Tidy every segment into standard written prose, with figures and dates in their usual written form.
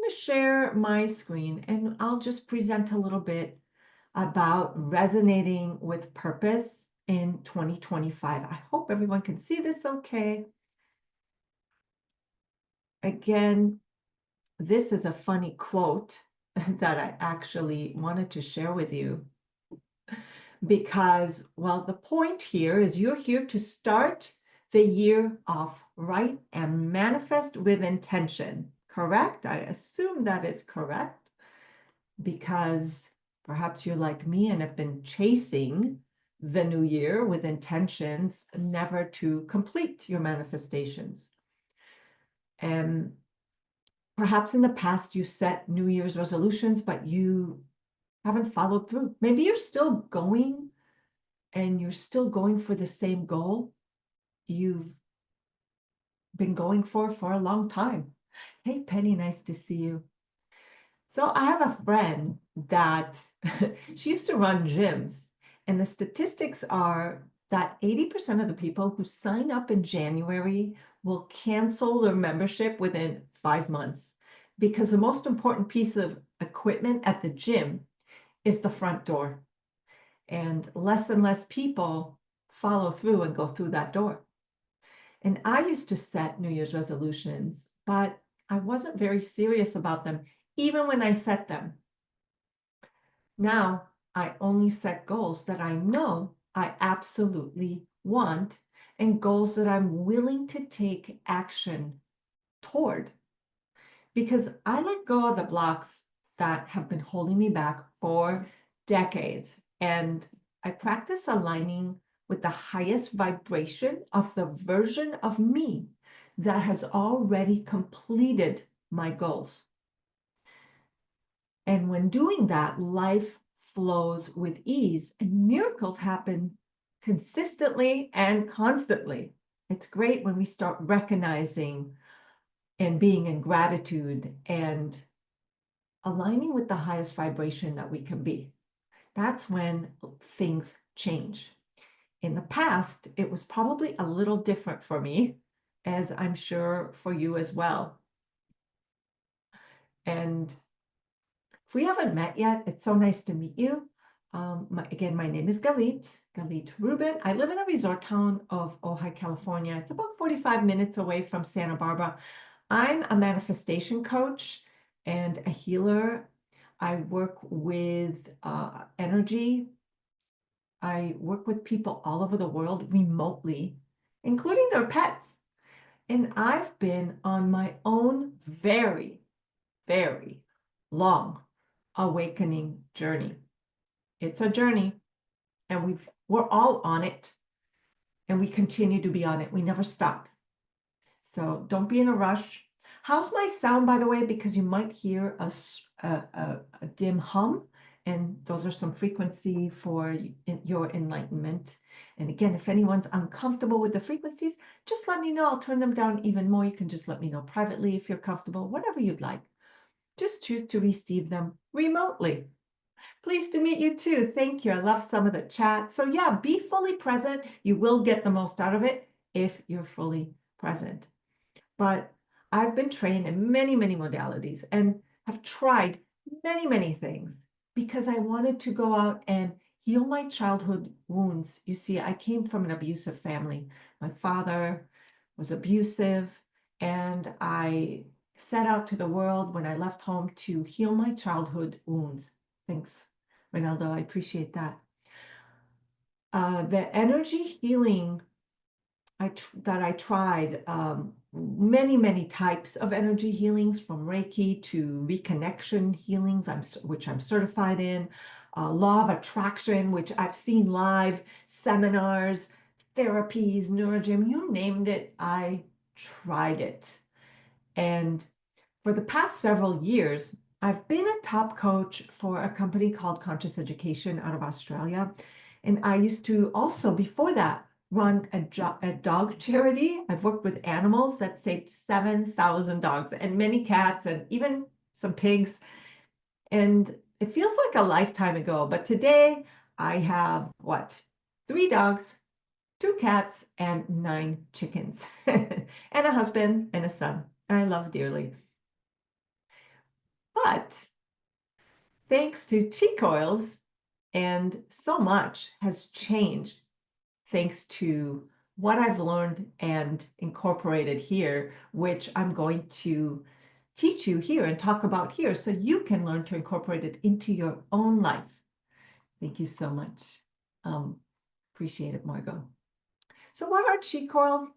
going to share my screen and I'll just present a little bit about resonating with purpose in 2025. I hope everyone can see this okay. Again, this is a funny quote that I actually wanted to share with you because, well, the point here is you're here to start the year off right and manifest with intention. Correct? I assume that is correct because perhaps you're like me and have been chasing the new year with intentions never to complete your manifestations. And perhaps in the past you set New Year's resolutions, but you haven't followed through. Maybe you're still going and you're still going for the same goal you've been going for a long time. Hey, Penny, nice to see you. So I have a friend that she used to run gyms, and the statistics are that 80% of the people who sign up in January will cancel their membership within 5 months because the most important piece of equipment at the gym is the front door. And less people follow through and go through that door. And I used to set New Year's resolutions, but I wasn't very serious about them, even when I set them. Now, I only set goals that I know I absolutely want and goals that I'm willing to take action toward. Because I let go of the blocks that have been holding me back for decades. And I practice aligning with the highest vibration of the version of me that has already completed my goals. And when doing that, life flows with ease and miracles happen consistently and constantly. It's great when we start recognizing and being in gratitude and aligning with the highest vibration that we can be. That's when things change. In the past, it was probably a little different for me, as I'm sure for you as well. And if we haven't met yet, it's so nice to meet you. Again, my name is Galit Reuben. I live in a resort town of Ojai, California. It's about 45 minutes away from Santa Barbara. I'm a manifestation coach and a healer. I work with energy. I work with people all over the world remotely, including their pets. And I've been on my own very, very long awakening journey. It's a journey, and we're all on it, and we continue to be on it. We never stop. So don't be in a rush. How's my sound, by the way? Because you might hear a dim hum, and those are some frequency for your enlightenment. And again, if anyone's uncomfortable with the frequencies, just let me know. I'll turn them down even more. You can just let me know privately if you're comfortable, whatever you'd like. Just choose to receive them remotely. Pleased to meet you too. Thank you. I love some of the chat. So yeah, be fully present. You will get the most out of it if you're fully present. But I've been trained in many, many modalities and have tried many, many things because I wanted to go out and heal my childhood wounds. You see, I came from an abusive family. My father was abusive, and I set out to the world when I left home to heal my childhood wounds. Thanks, Ronaldo. I appreciate that. The energy healing that I tried, many types of energy healings, from Reiki to reconnection healings, which I'm certified in, law of attraction, which I've seen live, seminars, therapies, neurogym, you named it, I tried it. And for the past several years, I've been a top coach for a company called Conscious Education out of Australia. And I used to also, before that, run a dog charity. I've worked with animals that saved 7,000 dogs and many cats and even some pigs. And it feels like a lifetime ago. But today I have, 3 dogs, 2 cats, and 9 chickens, and a husband and a son I love dearly. But thanks to Qi Coils, and so much has changed thanks to what I've learned and incorporated here, which I'm going to teach you here and talk about here so you can learn to incorporate it into your own life. Thank you so much. Appreciate it, Margot. So what are Qi Coil?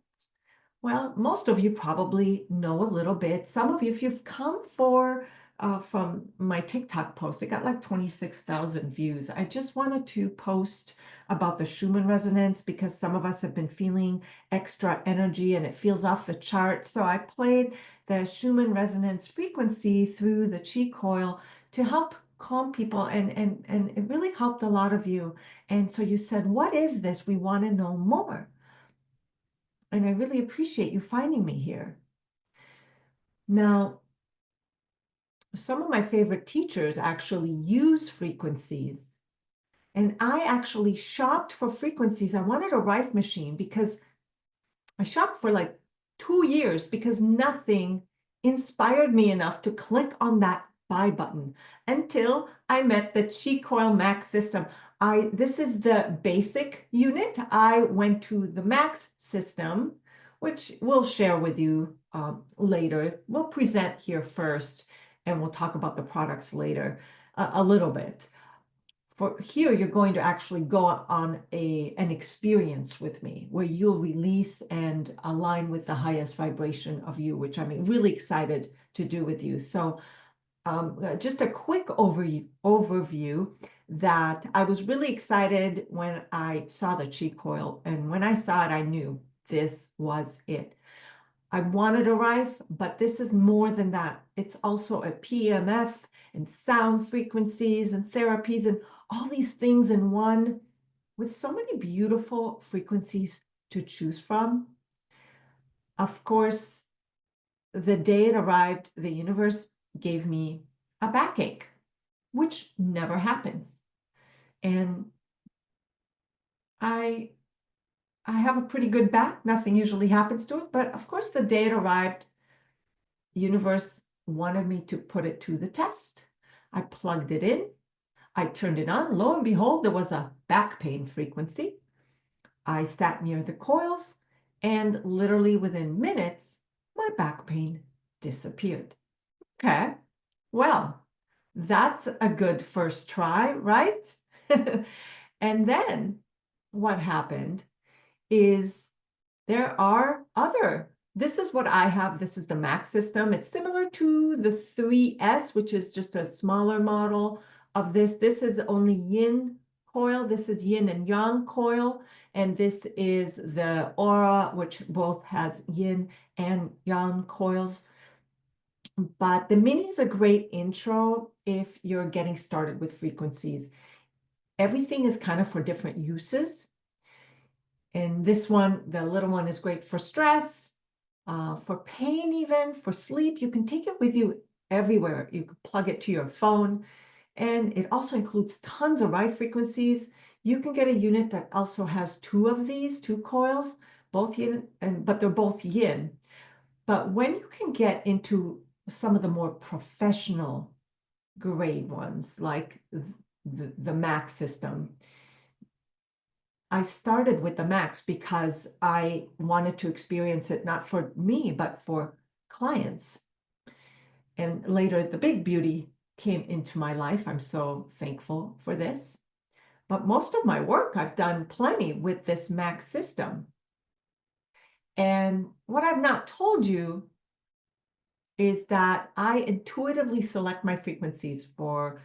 Well, most of you probably know a little bit. Some of you, if you've come from my TikTok post, it got like 26,000 views. I just wanted to post about the Schumann resonance because some of us have been feeling extra energy and it feels off the chart. So I played the Schumann resonance frequency through the Qi Coil to help calm people, and it really helped a lot of you. And so you said, what is this? We want to know more. And I really appreciate you finding me here. Now, some of my favorite teachers actually use frequencies. And I actually shopped for frequencies. I wanted a Rife machine because I shopped for like 2 years because nothing inspired me enough to click on that buy button until I met the Qi Coil Max system. This is the basic unit. I went to the Max system, which we'll share with you later. We'll present here first, and we'll talk about the products later a little bit. For here, you're going to actually go on an experience with me where you'll release and align with the highest vibration of you, which I'm really excited to do with you. So just a quick overview that I was really excited when I saw the Qi Coil. And when I saw it, I knew this was it. I wanted a Rife, but this is more than that. It's also a PEMF and sound frequencies and therapies and all these things in one, with so many beautiful frequencies to choose from. Of course, the day it arrived, the universe gave me a backache, which never happens. And I have a pretty good back. Nothing usually happens to it. But of course, the day it arrived, universe wanted me to put it to the test. I plugged it in. I turned it on. Lo and behold, there was a back pain frequency. I sat near the coils, and literally within minutes, my back pain disappeared. Okay, well, that's a good first try, right? And then what happened is there are this is what I have. This is the Max system. It's similar to the 3S, which is just a smaller model of this. This is only yin coil. This is yin and yang coil. And this is the Aura, which both has yin and yang coils. But the mini is a great intro if you're getting started with frequencies. Everything is kind of for different uses. And this one, the little one, is great for stress, for pain, even for sleep. You can take it with you everywhere. You can plug it to your phone. And it also includes tons of Rife frequencies. You can get a unit that also has 2 of these, 2 coils, both yin, but they're both yin. But when you can get into some of the more professional grade ones, like the Max system, I started with the Max because I wanted to experience it not for me, but for clients. And later, the big beauty came into my life. I'm so thankful for this. But most of my work, I've done plenty with this Max system. And what I've not told you is that I intuitively select my frequencies for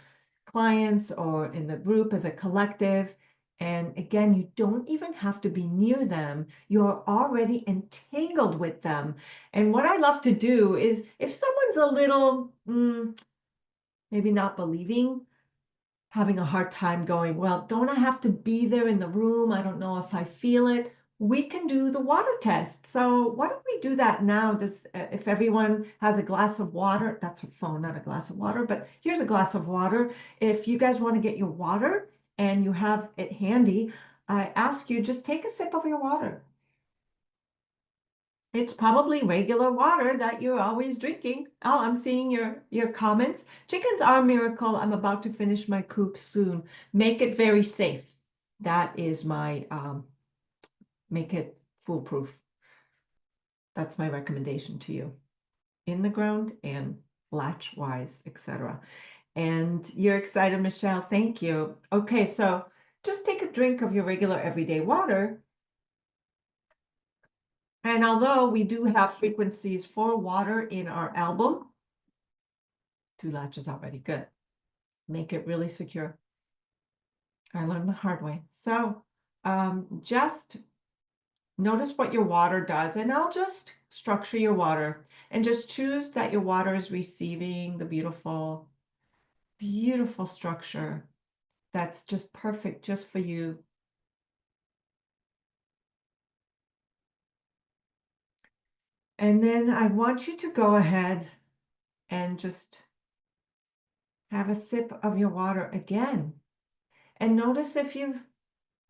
clients or in the group as a collective. And again, you don't even have to be near them. You're already entangled with them. And what I love to do is if someone's a little, maybe not believing, having a hard time going, well, don't I have to be there in the room? I don't know if I feel it. We can do the water test. So why don't we do that now? If everyone has a glass of water, that's a phone, not a glass of water, but here's a glass of water. If you guys want to get your water and you have it handy, I ask you just take a sip of your water. It's probably regular water that you're always drinking. Oh, I'm seeing your comments. Chickens are a miracle. I'm about to finish my coop soon. Make it very safe. That is my make it foolproof. That's my recommendation to you. In the ground and latch wise, etc. And you're excited, Michelle. Thank you. Okay, so just take a drink of your regular everyday water. And although we do have frequencies for water in our album, 2 latches already, good. Make it really secure. I learned the hard way. So just notice what your water does, and I'll just structure your water and just choose that your water is receiving the beautiful, beautiful structure that's just perfect just for you. And then I want you to go ahead and just have a sip of your water again. And notice if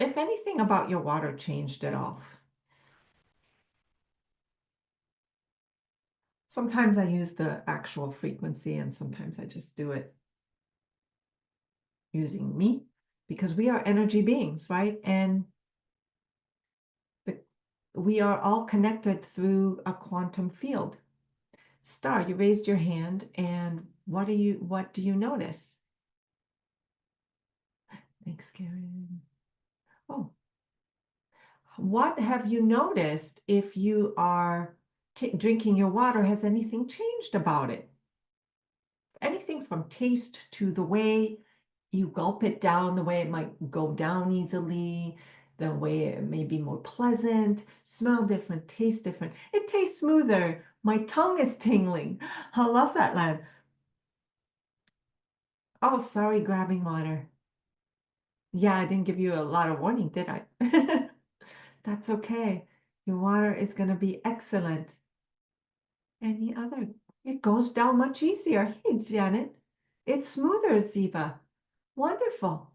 anything about your water changed at all. Sometimes I use the actual frequency and sometimes I just do it using me because we are energy beings, right? And we are all connected through a quantum field. Star, you raised your hand, and what do you notice? Thanks, Karen. Oh, what have you noticed if you are drinking your water? Has anything changed about it? Anything from taste to the way you gulp it down, the way it might go down easily, the way it may be more pleasant, smell different, taste different. It tastes smoother. My tongue is tingling. I love that, lad. Oh, sorry, grabbing water. Yeah, I didn't give you a lot of warning, did I? That's okay. Your water is going to be excellent. Any other? It goes down much easier. Hey, Janet. It's smoother, Ziba. Wonderful.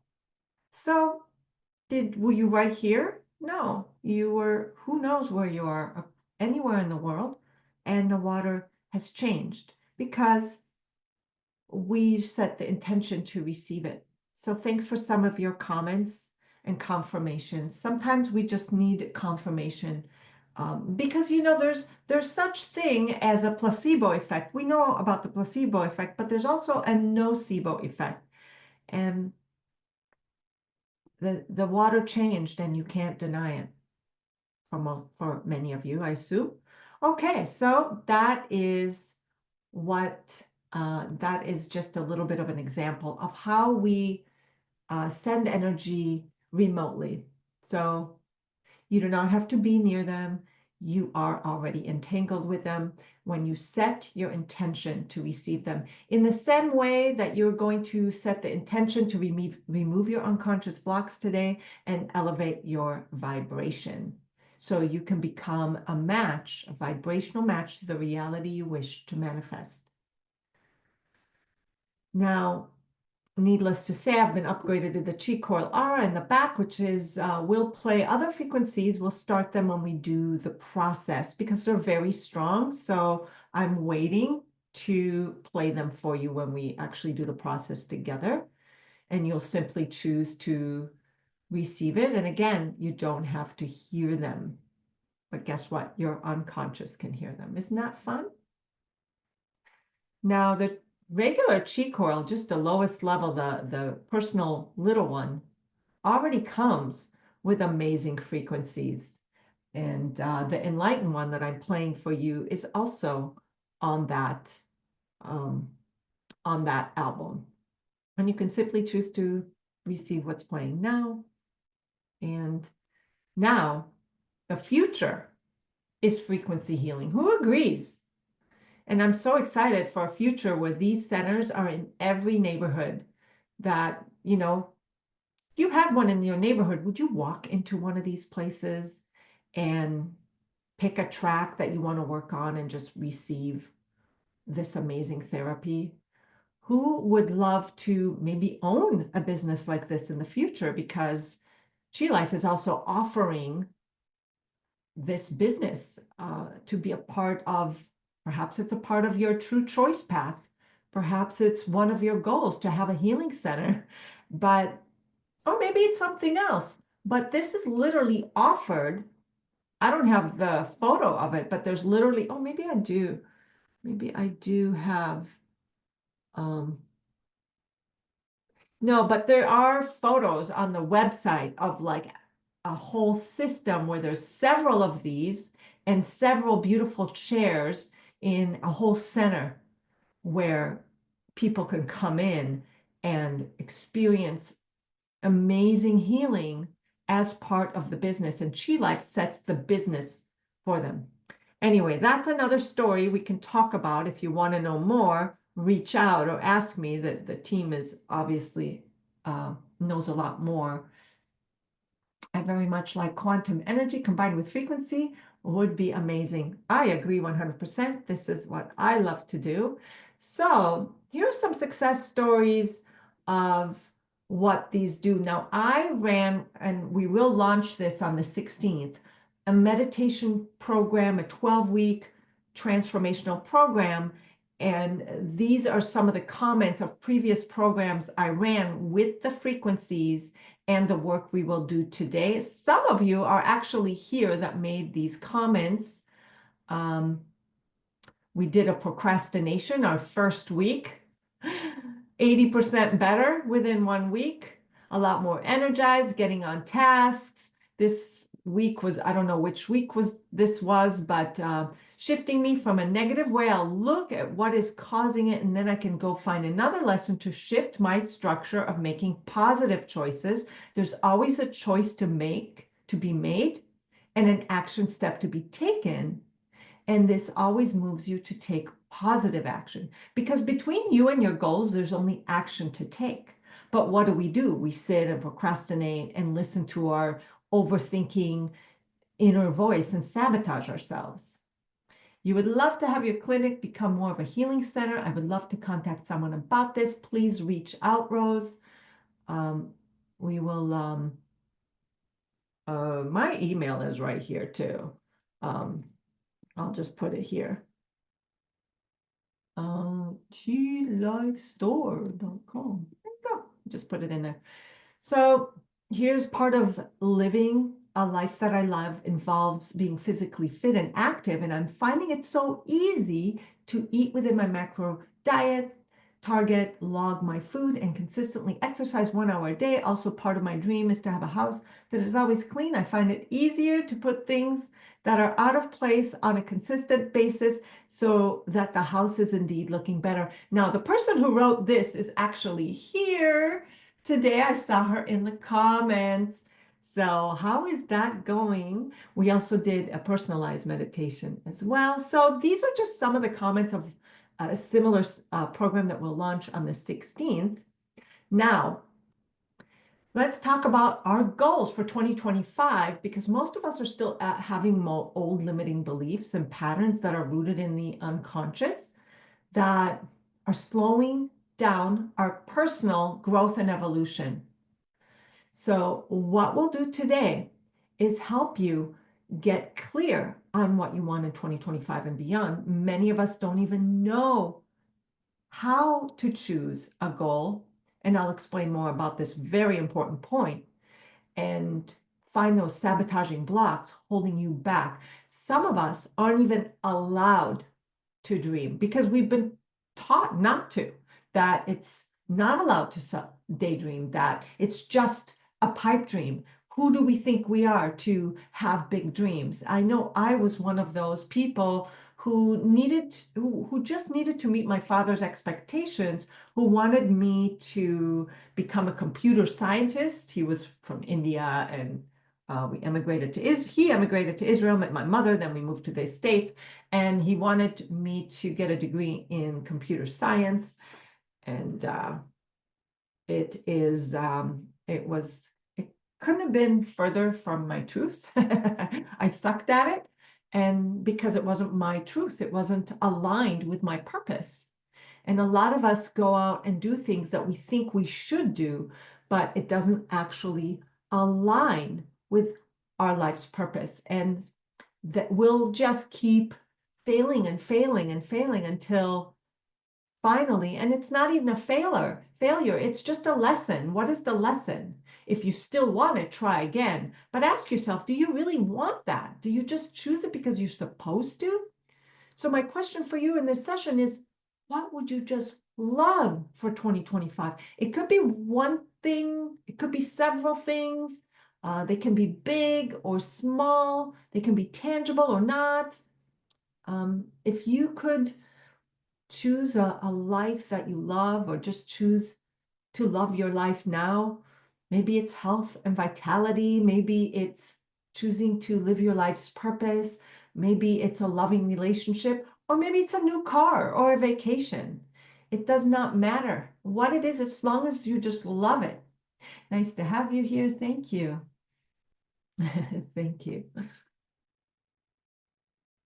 So, were you right here? No, you were, who knows where you are, anywhere in the world, and the water has changed because we set the intention to receive it. So thanks for some of your comments and confirmations. Sometimes we just need confirmation because there's such thing as a placebo effect. We know about the placebo effect, but there's also a nocebo effect. And the water changed and you can't deny it for many of you, I assume. Okay, so that is just a little bit of an example of how we send energy remotely. So you do not have to be near them. You are already entangled with them when you set your intention to receive them. In the same way that you're going to set the intention to remove your unconscious blocks today and elevate your vibration. So you can become a match, a vibrational match to the reality you wish to manifest. Now, needless to say, I've been upgraded to the Qi Coil Aura in the back, which is, we'll play other frequencies. We'll start them when we do the process because they're very strong. So I'm waiting to play them for you when we actually do the process together. And you'll simply choose to receive it. And again, you don't have to hear them. But guess what? Your unconscious can hear them. Isn't that fun? Now, the regular Qi Coil, just the lowest level, the personal little one, already comes with amazing frequencies. And the enlightened one that I'm playing for you is also on that album. And you can simply choose to receive what's playing now. And now the future is frequency healing. Who agrees? And I'm so excited for a future where these centers are in every neighborhood that, you had one in your neighborhood, would you walk into one of these places and pick a track that you want to work on and just receive this amazing therapy? Who would love to maybe own a business like this in the future? Because Qi Life is also offering this business, to be a part of, perhaps it's a part of your true choice path. Perhaps it's one of your goals to have a healing center, or maybe it's something else. But this is literally offered. I don't have the photo of it, but there's literally, oh, maybe I do. Maybe I do have, no, but there are photos on the website of like a whole system where there's several of these and several beautiful chairs in a whole center where people can come in and experience amazing healing as part of the business. And Qi Life sets the business for them. Anyway, that's another story we can talk about. If you want to know more, reach out or ask me. That the team is obviously knows a lot more. I very much like quantum energy combined with frequency would be amazing. I agree 100%. This is what I love to do. So here are some success stories of what these do. Now, I ran, and we will launch this on the 16th, a meditation program, a 12-week transformational program. And these are some of the comments of previous programs I ran with the frequencies and the work we will do today. Some of you are actually here that made these comments. We did a procrastination our first week, 80% better within 1 week, a lot more energized, getting on tasks. This week was, I don't know which week this was, but shifting me from a negative way. I'll look at what is causing it, and then I can go find another lesson to shift my structure of making positive choices. There's always a choice to be made, and an action step to be taken. And this always moves you to take positive action, because between you and your goals, there's only action to take. But what do? We sit and procrastinate and listen to our overthinking inner voice and sabotage ourselves. You would love to have your clinic become more of a healing center. I would love to contact someone about this. Please reach out, Rose. We will, my email is right here too. I'll just put it here. QiLifeStore.com. There you go. Just put it in there. So here's part of living a life that I love involves being physically fit and active, and I'm finding it so easy to eat within my macro diet, target, log my food, and consistently exercise 1 hour a day. Also, part of my dream is to have a house that is always clean. I find it easier to put things that are out of place on a consistent basis so that the house is indeed looking better. Now, the person who wrote this is actually here today. I saw her in the comments. So how is that going? We also did a personalized meditation as well. So these are just some of the comments of a similar program that we'll launch on the 16th. Now, let's talk about our goals for 2025, because most of us are still having old limiting beliefs and patterns that are rooted in the unconscious that are slowing down our personal growth and evolution. So what we'll do today is help you get clear on what you want in 2025 and beyond. Many of us don't even know how to choose a goal, and I'll explain more about this very important point, and find those sabotaging blocks holding you back. Some of us aren't even allowed to dream because we've been taught not to, that it's not allowed to daydream, that it's just a pipe dream. Who do we think we are to have big dreams? I know I was one of those people who just needed to meet my father's expectations, who wanted me to become a computer scientist. He was from India, and he emigrated to Israel, met my mother, then we moved to the States, and he wanted me to get a degree in computer science. And it couldn't have been further from my truth. I sucked at it, and because it wasn't my truth, it wasn't aligned with my purpose. And a lot of us go out and do things that we think we should do, but it doesn't actually align with our life's purpose. And that will just keep failing and failing and failing until finally, and it's not even a failure, it's just a lesson. What is the lesson? If you still want it, try again. But ask yourself, do you really want that? Do you just choose it because you're supposed to? So my question for you in this session is, what would you just love for 2025? It could be one thing, it could be several things. They can be big or small, they can be tangible or not. If you could choose a life that you love, or just choose to love your life now, maybe it's health and vitality, maybe it's choosing to live your life's purpose, maybe it's a loving relationship, or maybe it's a new car or a vacation. It does not matter what it is, as long as you just love it. Nice to have you here. Thank you. Thank you.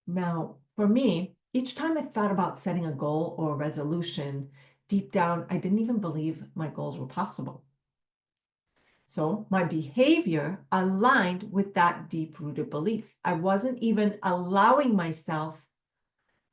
Now, for me, each time I thought about setting a goal or a resolution, deep down, I didn't even believe my goals were possible. So my behavior aligned with that deep-rooted belief. I wasn't even allowing myself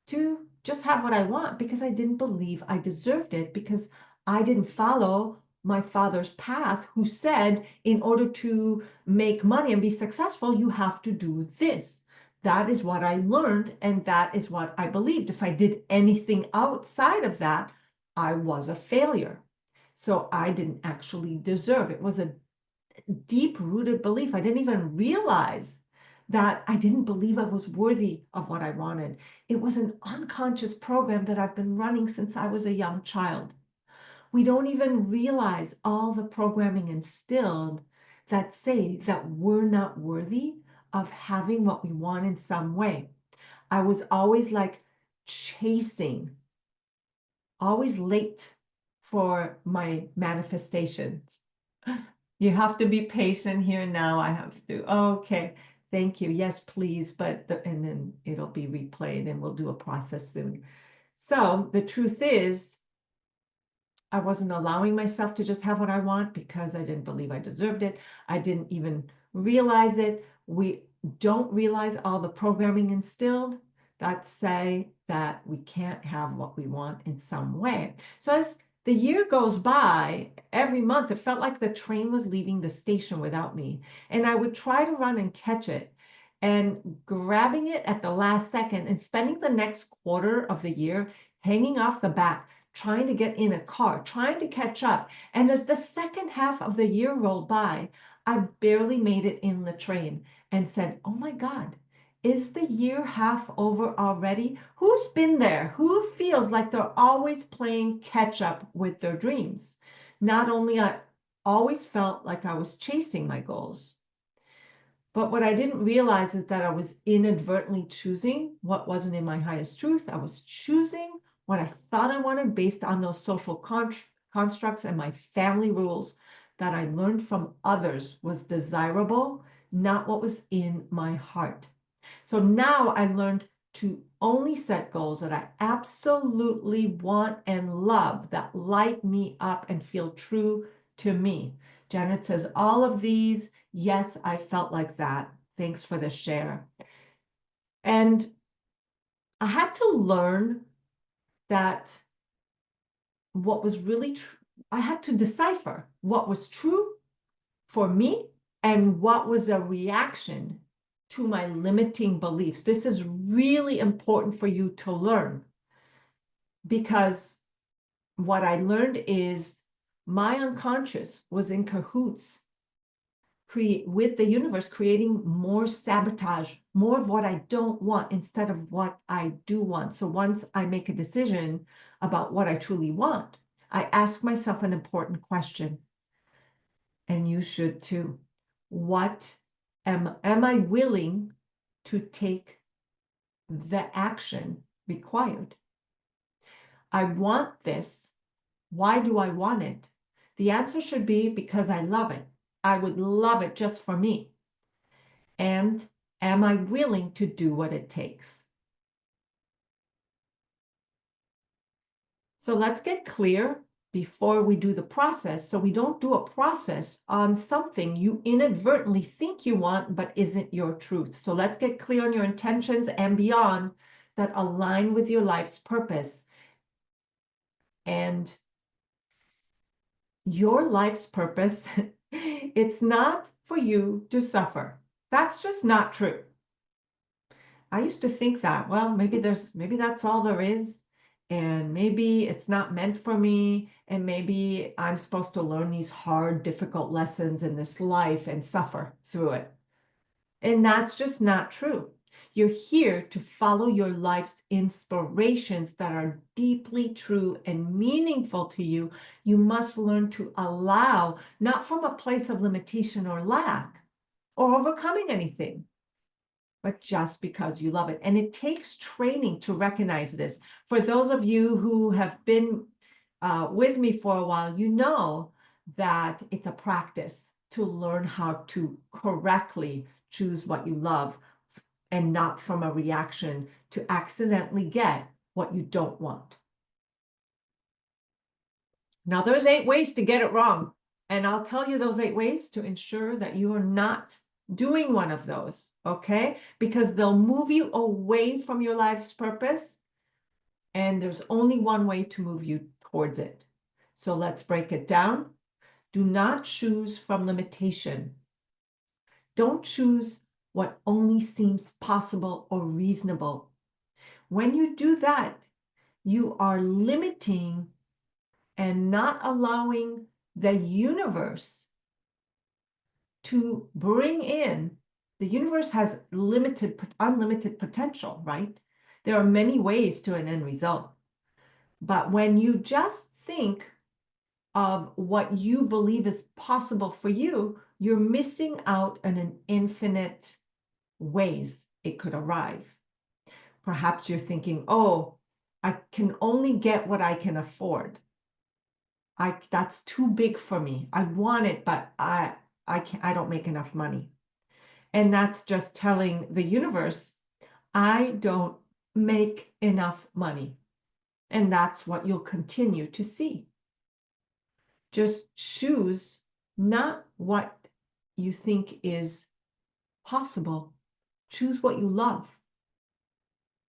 to just have what I want because I didn't believe I deserved it, because I didn't follow my father's path, who said, in order to make money and be successful, you have to do this. That is what I learned, and that is what I believed. If I did anything outside of that, I was a failure. So I didn't actually deserve. It was a deep-rooted belief. I didn't even realize that I didn't believe I was worthy of what I wanted. It was an unconscious program that I've been running since I was a young child. We don't even realize all the programming instilled that say that we're not worthy of having what we want in some way. I was always like chasing, always late for my manifestations. You have to be patient here now. I have to. Okay. Thank you. Yes, please. And then it'll be replayed and we'll do a process soon. So the truth is, I wasn't allowing myself to just have what I want because I didn't believe I deserved it. I didn't even realize it. We don't realize all the programming instilled that say that we can't have what we want in some way. So as the year goes by, every month, it felt like the train was leaving the station without me. And I would try to run and catch it, and grabbing it at the last second and spending the next quarter of the year hanging off the back, trying to get in a car, trying to catch up. And as the second half of the year rolled by, I barely made it in the train and said, oh my God, is the year half over already? Who's been there? Who feels like they're always playing catch up with their dreams? Not only I always felt like I was chasing my goals, but what I didn't realize is that I was inadvertently choosing what wasn't in my highest truth. I was choosing what I thought I wanted based on those social constructs and my family rules that I learned from others was desirable, not what was in my heart. So now I learned to only set goals that I absolutely want and love, that light me up and feel true to me. Janet says, all of these, yes, I felt like that. Thanks for the share. And I had to learn that what was really true, I had to decipher what was true for me and what was a reaction to my limiting beliefs. This is really important for you to learn, because what I learned is my unconscious was in cahoots with the universe, creating more sabotage, more of what I don't want instead of what I do want. So once I make a decision about what I truly want, I ask myself an important question, and you should too. What am I willing to take the action required? I want this. Why do I want it? The answer should be because I love it. I would love it just for me. And am I willing to do what it takes? So let's get clear before we do the process, so we don't do a process on something you inadvertently think you want but isn't your truth. So let's get clear on your intentions and beyond that align with your life's purpose. And your life's purpose, it's not for you to suffer. That's just not true. I used to think that, well, maybe that's all there is, and maybe it's not meant for me, and maybe I'm supposed to learn these hard, difficult lessons in this life and suffer through it. And that's just not true. You're here to follow your life's inspirations that are deeply true and meaningful to you. You must learn to allow, not from a place of limitation or lack or overcoming anything, but just because you love it. And it takes training to recognize this. For those of you who have been with me for a while, you know that it's a practice to learn how to correctly choose what you love and not from a reaction to accidentally get what you don't want. Now, there's 8 ways to get it wrong. And I'll tell you those 8 ways to ensure that you are not doing one of those, okay? Because they'll move you away from your life's purpose. And there's only one way to move you towards it. So let's break it down. Do not choose from limitation. Don't choose what only seems possible or reasonable. When you do that, you are limiting and not allowing the universe to bring in. The universe has unlimited potential, right? There are many ways to an end result. But when you just think of what you believe is possible for you, you're missing out on an infinite ways it could arrive. Perhaps you're thinking, oh, I can only get what I can afford. That's too big for me. I want it, but I don't make enough money. And that's just telling the universe, I don't make enough money. And that's what you'll continue to see. Just choose not what you think is possible. Choose what you love.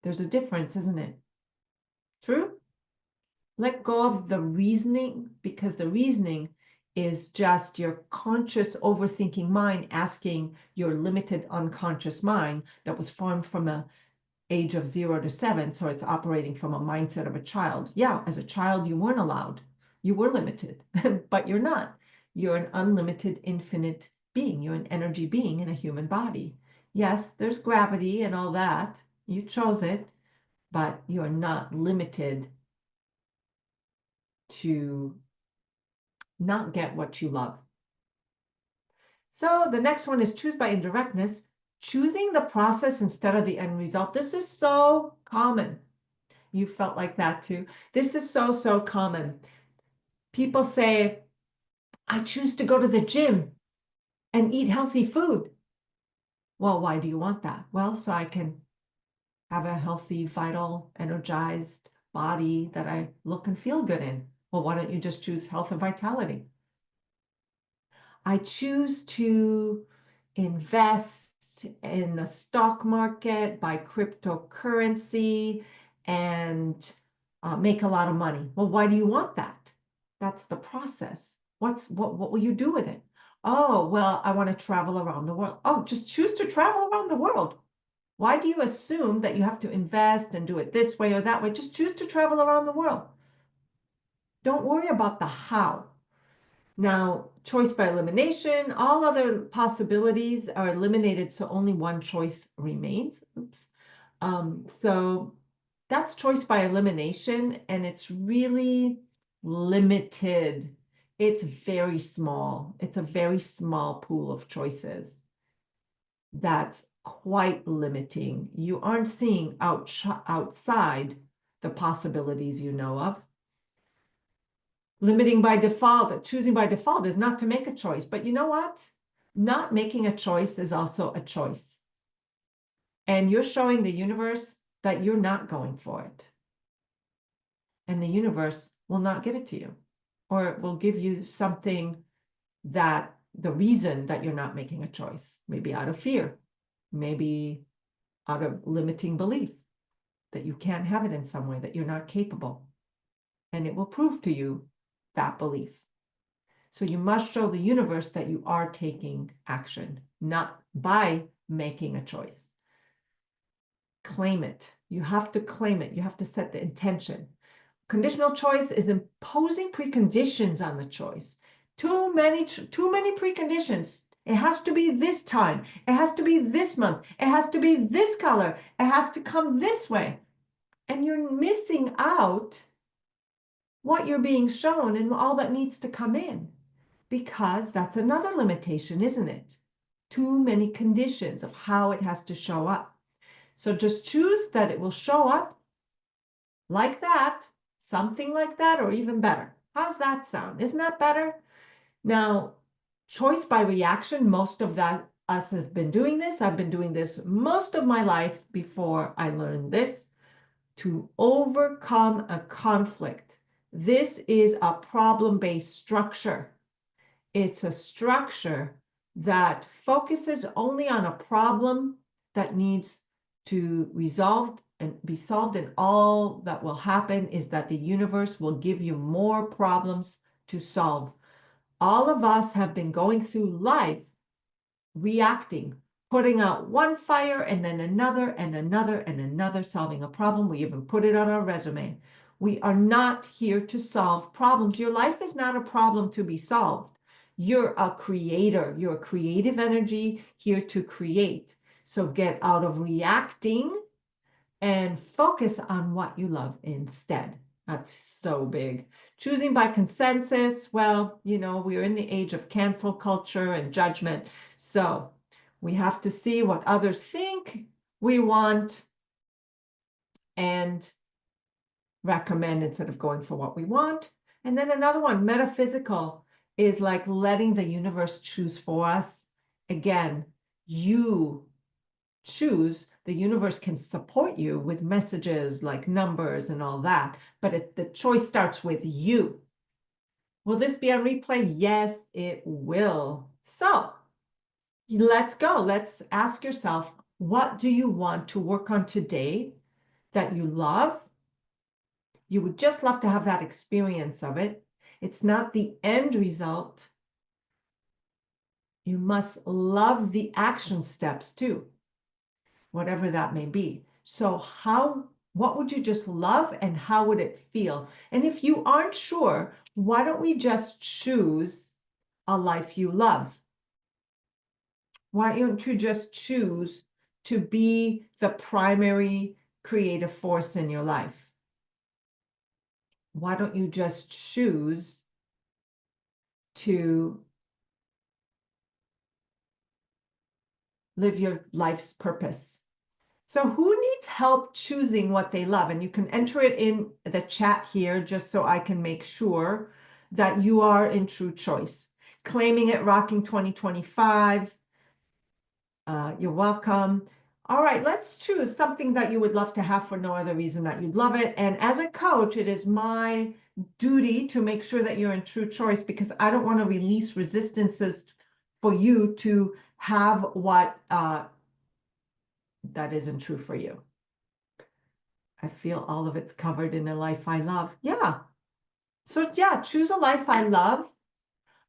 There's a difference, isn't it? True? Let go of the reasoning, because the reasoning is just your conscious overthinking mind asking your limited unconscious mind that was formed from an age of 0 to 7. So it's operating from a mindset of a child. Yeah, as a child, you weren't allowed. You were limited, but you're not. You're an unlimited, infinite being. You're an energy being in a human body. Yes, there's gravity and all that. You chose it, but you're not limited to not get what you love. So the next one is choose by indirectness, choosing the process instead of the end result. This is so common. You felt like that too. This is so common. People say, I choose to go to the gym and eat healthy food. Well, why do you want that? Well, so I can have a healthy, vital, energized body that I look and feel good in. Well, why don't you just choose health and vitality? I choose to invest in the stock market, buy cryptocurrency, and make a lot of money. Well, why do you want that? That's the process. What will you do with it? Oh, well, I want to travel around the world. Oh, just choose to travel around the world. Why do you assume that you have to invest and do it this way or that way? Just choose to travel around the world. Don't worry about the how. Now, choice by elimination, all other possibilities are eliminated, so only one choice remains. Oops. So that's choice by elimination, and it's really limited. It's very small. It's a very small pool of choices. That's quite limiting. You aren't seeing outside the possibilities you know of. Limiting by default, choosing by default is not to make a choice. But you know what? Not making a choice is also a choice. And you're showing the universe that you're not going for it. And the universe will not give it to you. or it will give you something that the reason that you're not making a choice, maybe out of fear, maybe out of limiting belief that you can't have it in some way, that you're not capable. And it will prove to you that belief. So you must show the universe that you are taking action, not by making a choice. Claim it. You have to claim it. You have to set the intention. Conditional choice is imposing preconditions on the choice. Too many preconditions. It has to be this time. It has to be this month. It has to be this color. It has to come this way. And you're missing out what you're being shown and all that needs to come in, because that's another limitation, isn't it? Too many conditions of how it has to show up. So just choose that it will show up like that, something like that, or even better. How's that sound? Isn't that better? Now, choice by reaction, most of that us have been doing this. I've been doing this most of my life before I learned this. To overcome a conflict. This is a problem-based structure. It's a structure that focuses only on a problem that needs to resolve and be solved, and all that will happen is that the universe will give you more problems to solve. All of us have been going through life reacting, putting out one fire and then another and another and another, solving a problem. We even put it on our resume. We are not here to solve problems. Your life is not a problem to be solved. You're a creator. You're a creative energy here to create. So get out of reacting and focus on what you love instead. That's so big. Choosing by consensus, well, we're in the age of cancel culture and judgment. So we have to see what others think we want and recommend instead of going for what we want. And then another one, metaphysical, is like letting the universe choose for us. Again, you choose. The universe can support you with messages like numbers and all that, but the choice starts with you. Will this be on replay? Yes, it will. So let's go. Let's ask yourself, what do you want to work on today that you love? You would just love to have that experience of it. It's not the end result. You must love the action steps too, whatever that may be. So what would you just love and how would it feel? And if you aren't sure, why don't we just choose a life you love? Why don't you just choose to be the primary creative force in your life? Why don't you just choose to live your life's purpose? So who needs help choosing what they love? And you can enter it in the chat here just so I can make sure that you are in true choice. Claiming it, rocking 2025. You're welcome. All right, let's choose something that you would love to have for no other reason that you'd love it. And as a coach, it is my duty to make sure that you're in true choice, because I don't want to release resistances for you to have what that isn't true for you. I feel all of it's covered in a life I love. Yeah. So yeah, choose a life I love.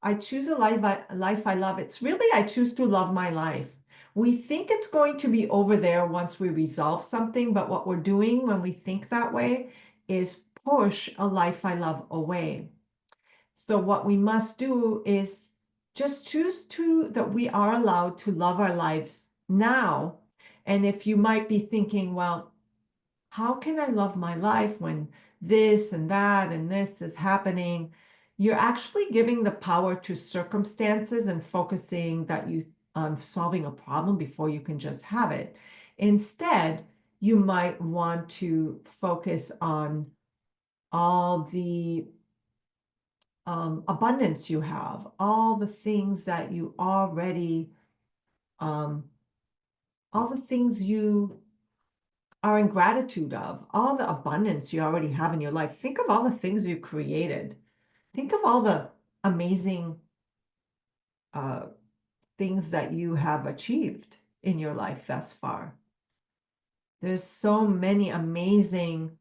I choose a life I love. It's really, I choose to love my life. We think it's going to be over there once we resolve something, but what we're doing when we think that way is push a life I love away. So what we must do is just choose that we are allowed to love our lives now. And if you might be thinking, well, how can I love my life when this and that and this is happening? You're actually giving the power to circumstances and focusing on solving a problem before you can just have it. Instead, you might want to focus on all the abundance you have, all the things that you already, all the things you are in gratitude of, all the abundance you already have in your life. Think of all the things you created. Think of all the amazing things that you have achieved in your life thus far. There's so many amazing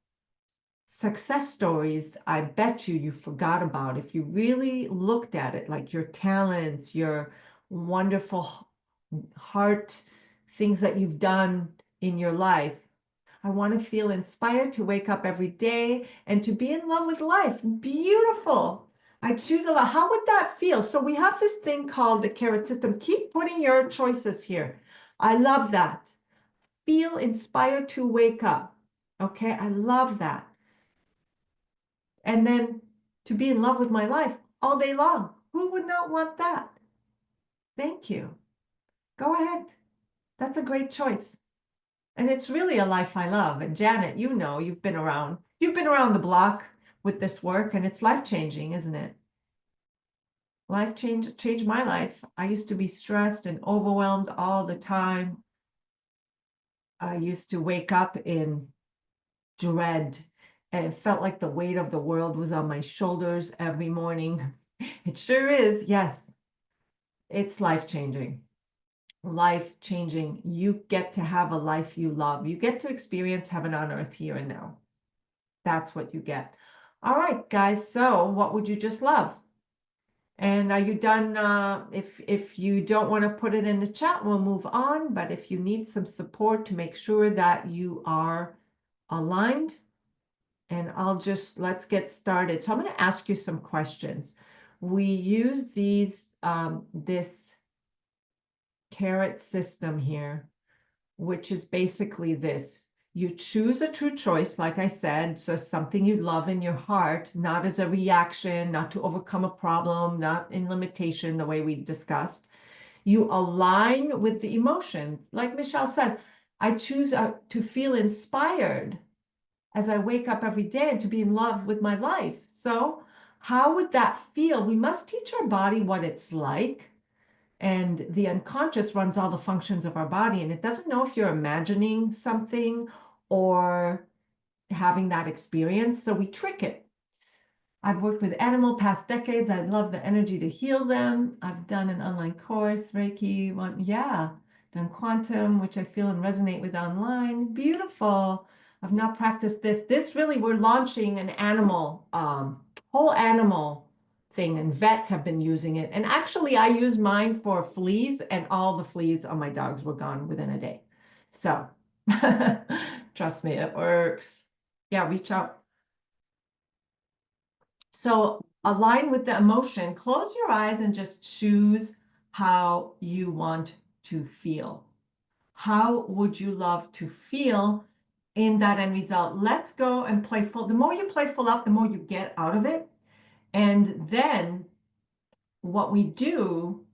success stories I bet you forgot about if you really looked at it, like your talents, your wonderful heart, things that you've done in your life. I want to feel inspired to wake up every day and to be in love with life. Beautiful. I choose a lot. How would that feel? So we have this thing called the carrot system. Keep putting your choices here. I love that. Feel inspired to wake up. Okay, I love that. And then to be in love with my life all day long. Who would not want that? Thank you. Go ahead. That's a great choice. And it's really a life I love. And Janet, you know, you've been around the block with this work, and it's life-changing, isn't it? Changed my life. I used to be stressed and overwhelmed all the time. I used to wake up in dread, and it felt like the weight of the world was on my shoulders every morning. It sure is. Yes, it's life-changing. Life-changing. You get to have a life you love. You get to experience heaven on earth here and now. That's what you get. All right, guys. So what would you just love? And are you done? If you don't want to put it in the chat, we'll move on. But if you need some support to make sure that you are aligned, and let's get started. So I'm going to ask you some questions. We use this carrot system here, which is basically this. You choose a true choice, like I said, so something you love in your heart, not as a reaction, not to overcome a problem, not in limitation, the way we discussed. You align with the emotion. Like Michelle says, I choose to feel inspired as I wake up every day and to be in love with my life. So how would that feel? We must teach our body what it's like. And the unconscious runs all the functions of our body, and it doesn't know if you're imagining something or having that experience. So we trick it. I've worked with animal past decades. I love the energy to heal them. I've done an online course, Reiki, done quantum, which I feel and resonate with online. Beautiful. I've not practiced this. This really, we're launching an animal, whole animal thing, and vets have been using it. And actually, I use mine for fleas, and all the fleas on my dogs were gone within a day. So trust me, it works. Yeah, reach out. So align with the emotion, close your eyes and just choose how you want to feel. How would you love to feel in that end result? Let's go and playful. The more you playful up, the more you get out of it. And then what we do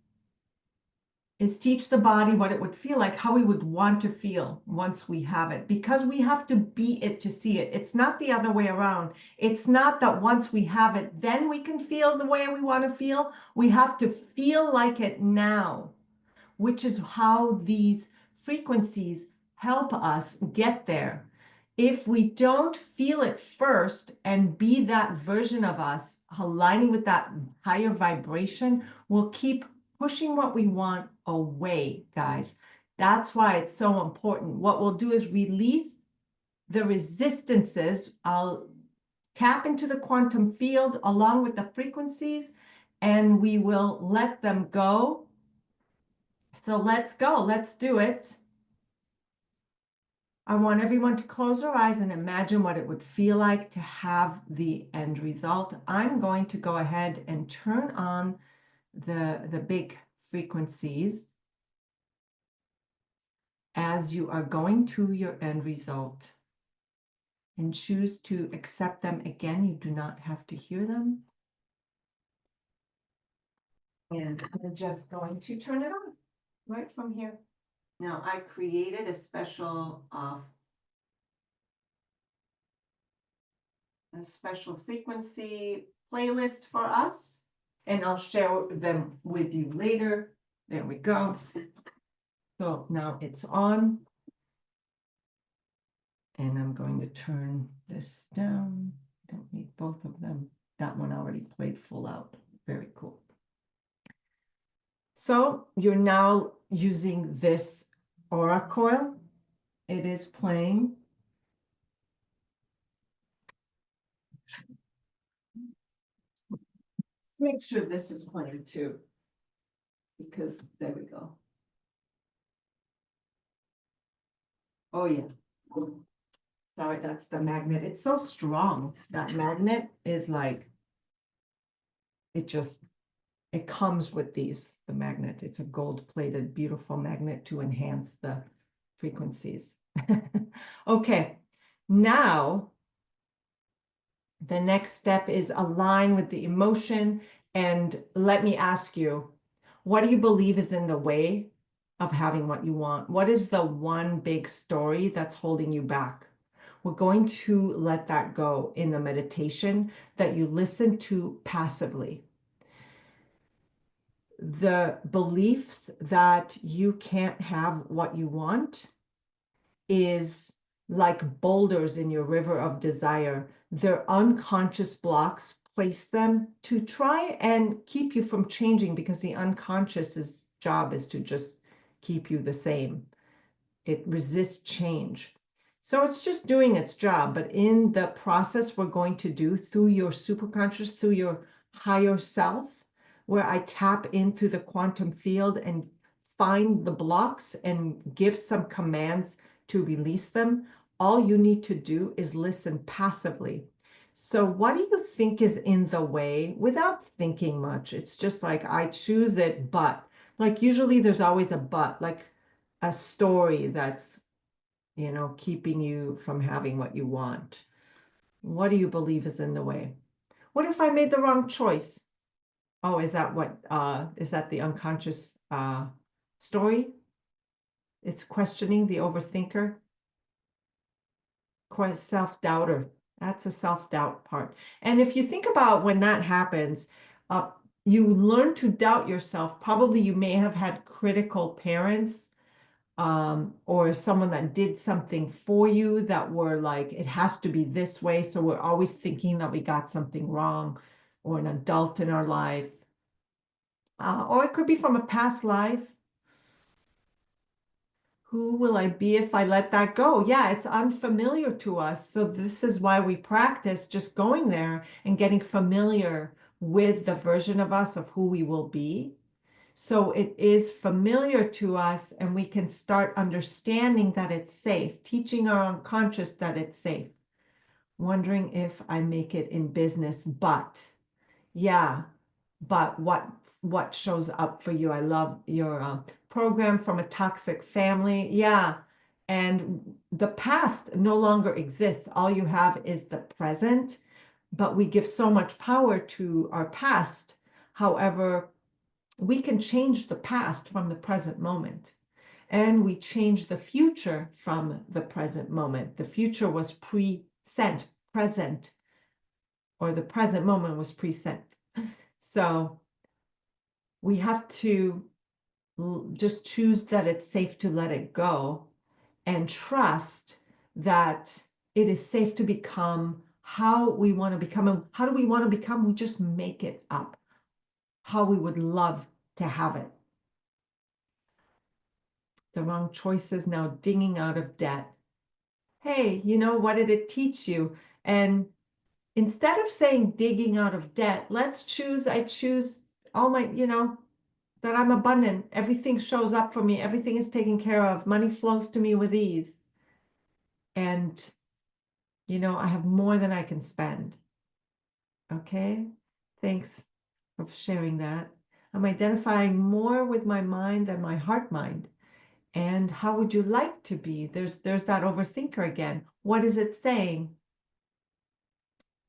is teach the body what it would feel like, how we would want to feel once we have it, because we have to be it to see it. It's not the other way around. It's not that once we have it, then we can feel the way we want to feel. We have to feel like it now, which is how these frequencies help us get there. If we don't feel it first and be that version of us, aligning with that higher vibration, we'll keep pushing what we want away, guys. That's why it's so important. What we'll do is release the resistances. I'll tap into the quantum field along with the frequencies, and we will let them go. So let's go. Let's do it. I want everyone to close their eyes and imagine what it would feel like to have the end result. I'm going to go ahead and turn on the big frequencies as you are going to your end result, and choose to accept them again. You do not have to hear them. And I'm just going to turn it on right from here. Now I created a special frequency playlist for us, and I'll share them with you later. There we go. So now it's on, and I'm going to turn this down. Don't need both of them. That one already already played full out. Very cool. So you're now using this aura coil. It is playing. Make sure this is playing too, because there we go. Oh yeah. Sorry, that's the magnet. It's so strong. That magnet is like, it comes with these, the magnet. It's a gold-plated, beautiful magnet to enhance the frequencies. Okay, now the next step is align with the emotion. And let me ask you, what do you believe is in the way of having what you want? What is the one big story that's holding you back? We're going to let that go in the meditation that you listen to passively. The beliefs that you can't have what you want is like boulders in your river of desire. They're unconscious blocks. Place them to try and keep you from changing, because the unconscious's job is to just keep you the same. It resists change. So it's just doing its job. But in the process we're going to do through your superconscious, through your higher self, where I tap into the quantum field and find the blocks and give some commands to release them, all you need to do is listen passively. So what do you think is in the way without thinking much? It's just like, I choose it, but like usually there's always a but, like a story that's, keeping you from having what you want. What do you believe is in the way? What if I made the wrong choice? Oh, is that the unconscious story? It's questioning, the overthinker. Self-doubter. That's a self-doubt part. And if you think about when that happens, you learn to doubt yourself. Probably you may have had critical parents, or someone that did something for you that were like, it has to be this way. So we're always thinking that we got something wrong, or an adult in our life. Or it could be from a past life. Who will I be if I let that go? Yeah, it's unfamiliar to us. So this is why we practice just going there and getting familiar with the version of us of who we will be. So it is familiar to us, and we can start understanding that it's safe, teaching our unconscious that it's safe. Wondering if I make it in business, but yeah, but what shows up for you? I love your program, From a Toxic Family. Yeah, and the past no longer exists. All you have is the present, but we give so much power to our past. However, we can change the past from the present moment, and we change the future from the present moment. The future was present, or the present moment was present. So we have to just choose that it's safe to let it go, and trust that it is safe to become how we want to become. And how do we want to become? We just make it up how we would love to have it. The wrong choices, now dinging out of debt. Hey, what did it teach you? And instead of saying digging out of debt, let's choose, I choose all my, that I'm abundant. Everything shows up for me. Everything is taken care of. Money flows to me with ease. And, I have more than I can spend. Okay. Thanks for sharing that. I'm identifying more with my mind than my heart mind. And how would you like to be? There's that overthinker again. What is it saying?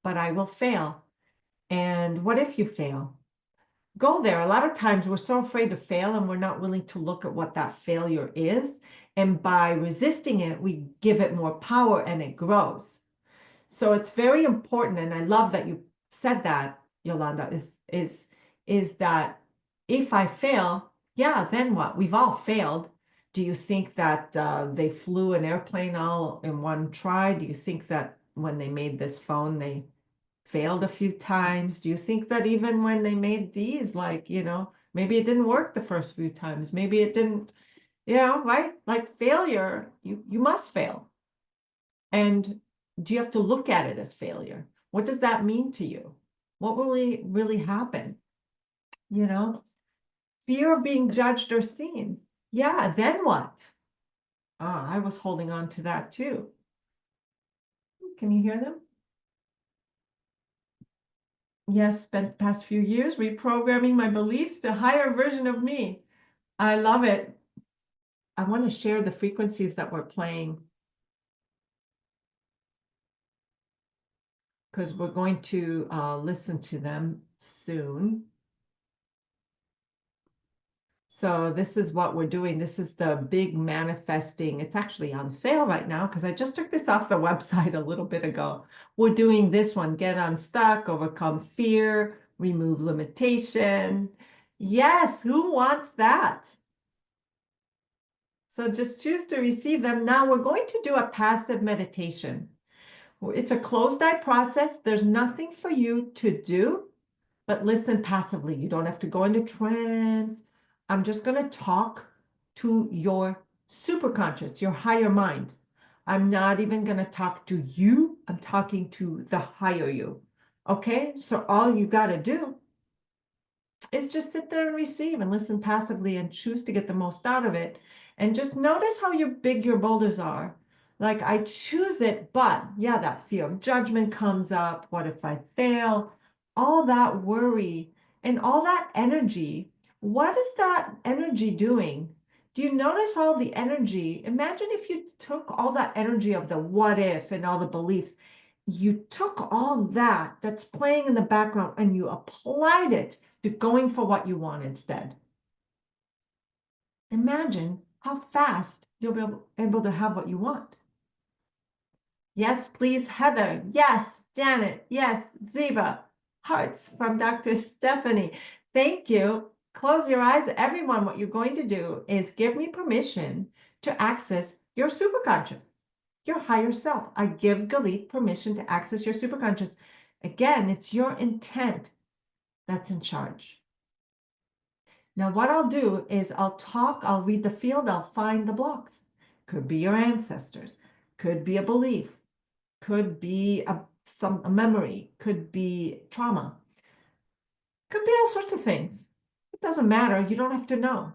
But I will fail. And what if you fail? Go there. A lot of times we're so afraid to fail, and we're not willing to look at what that failure is. And by resisting it, we give it more power, and it grows. So it's very important. And I love that you said that, Yolanda, is that if I fail, yeah, then what? We've all failed. Do you think that they flew an airplane all in one try? Do you think that when they made this phone, they failed a few times? Do you think that even when they made these, like, maybe it didn't work the first few times, maybe it didn't, right? Like failure, you must fail. And do you have to look at it as failure? What does that mean to you? What will really happen? Fear of being judged or seen. Yeah, then what? I was holding on to that too. Can you hear them? Yes, spent the past few years reprogramming my beliefs to a higher version of me. I love it. I want to share the frequencies that we're playing because we're going to listen to them soon. So this is what we're doing. This is the big manifesting. It's actually on sale right now because I just took this off the website a little bit ago. We're doing this one, get unstuck, overcome fear, remove limitation. Yes, who wants that? So just choose to receive them. Now we're going to do a passive meditation. It's a closed-eye process. There's nothing for you to do but listen passively. You don't have to go into trance. I'm just going to talk to your superconscious, your higher mind. I'm not even going to talk to you. I'm talking to the higher you. Okay? So all you got to do is just sit there and receive and listen passively and choose to get the most out of it. And just notice how big your boulders are. Like I choose it, but yeah, that fear of judgment comes up. What if I fail? All that worry and all that energy. What is that energy doing? Do you notice all the energy? Imagine if you took all that energy of the what if and all the beliefs, you took all that that's playing in the background and you applied it to going for what you want instead. Imagine how fast you'll be able to have what you want. Yes, please, Heather. Yes, Janet. Yes, Ziva. Hearts from Dr. Stephanie. Thank you. Close your eyes. Everyone, what you're going to do is give me permission to access your superconscious, your higher self. I give Galit permission to access your superconscious. Again, it's your intent that's in charge. Now, what I'll do is I'll read the field, I'll find the blocks. Could be your ancestors, could be a belief, could be a memory, could be trauma, could be all sorts of things. It doesn't matter. You don't have to know.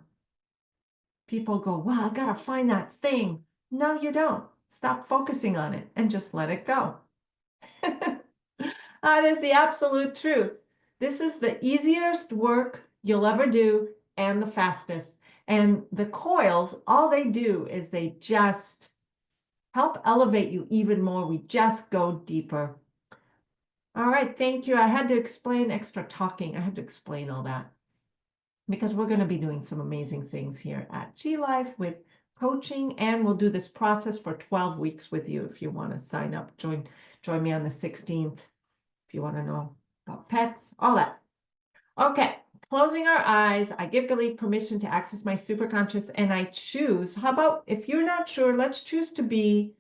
People go, well, I got to find that thing. No, you don't. Stop focusing on it and just let it go. That is the absolute truth. This is the easiest work you'll ever do and the fastest. And the coils, all they do is they just help elevate you even more. We just go deeper. All right, thank you. I had to explain extra talking. I had to explain all that because we're going to be doing some amazing things here at Qi Life with coaching, and we'll do this process for 12 weeks with you. If you want to sign up, join me on the 16th. If you want to know about pets, all that. Okay, closing our eyes. I give Galit permission to access my superconscious and I choose. How about if you're not sure, let's choose to be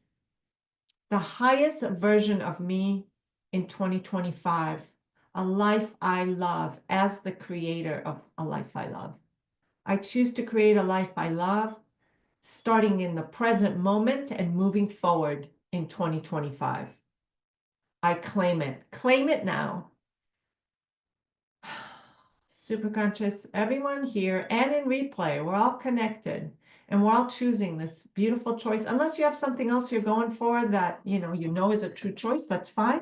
the highest version of me in 2025, a life I love as the creator of a life I love. I choose to create a life I love, starting in the present moment and moving forward in 2025. I claim it. Claim it now. Superconscious, everyone here and in replay, we're all connected and we're all choosing this beautiful choice. Unless you have something else you're going for that you know is a true choice, that's fine.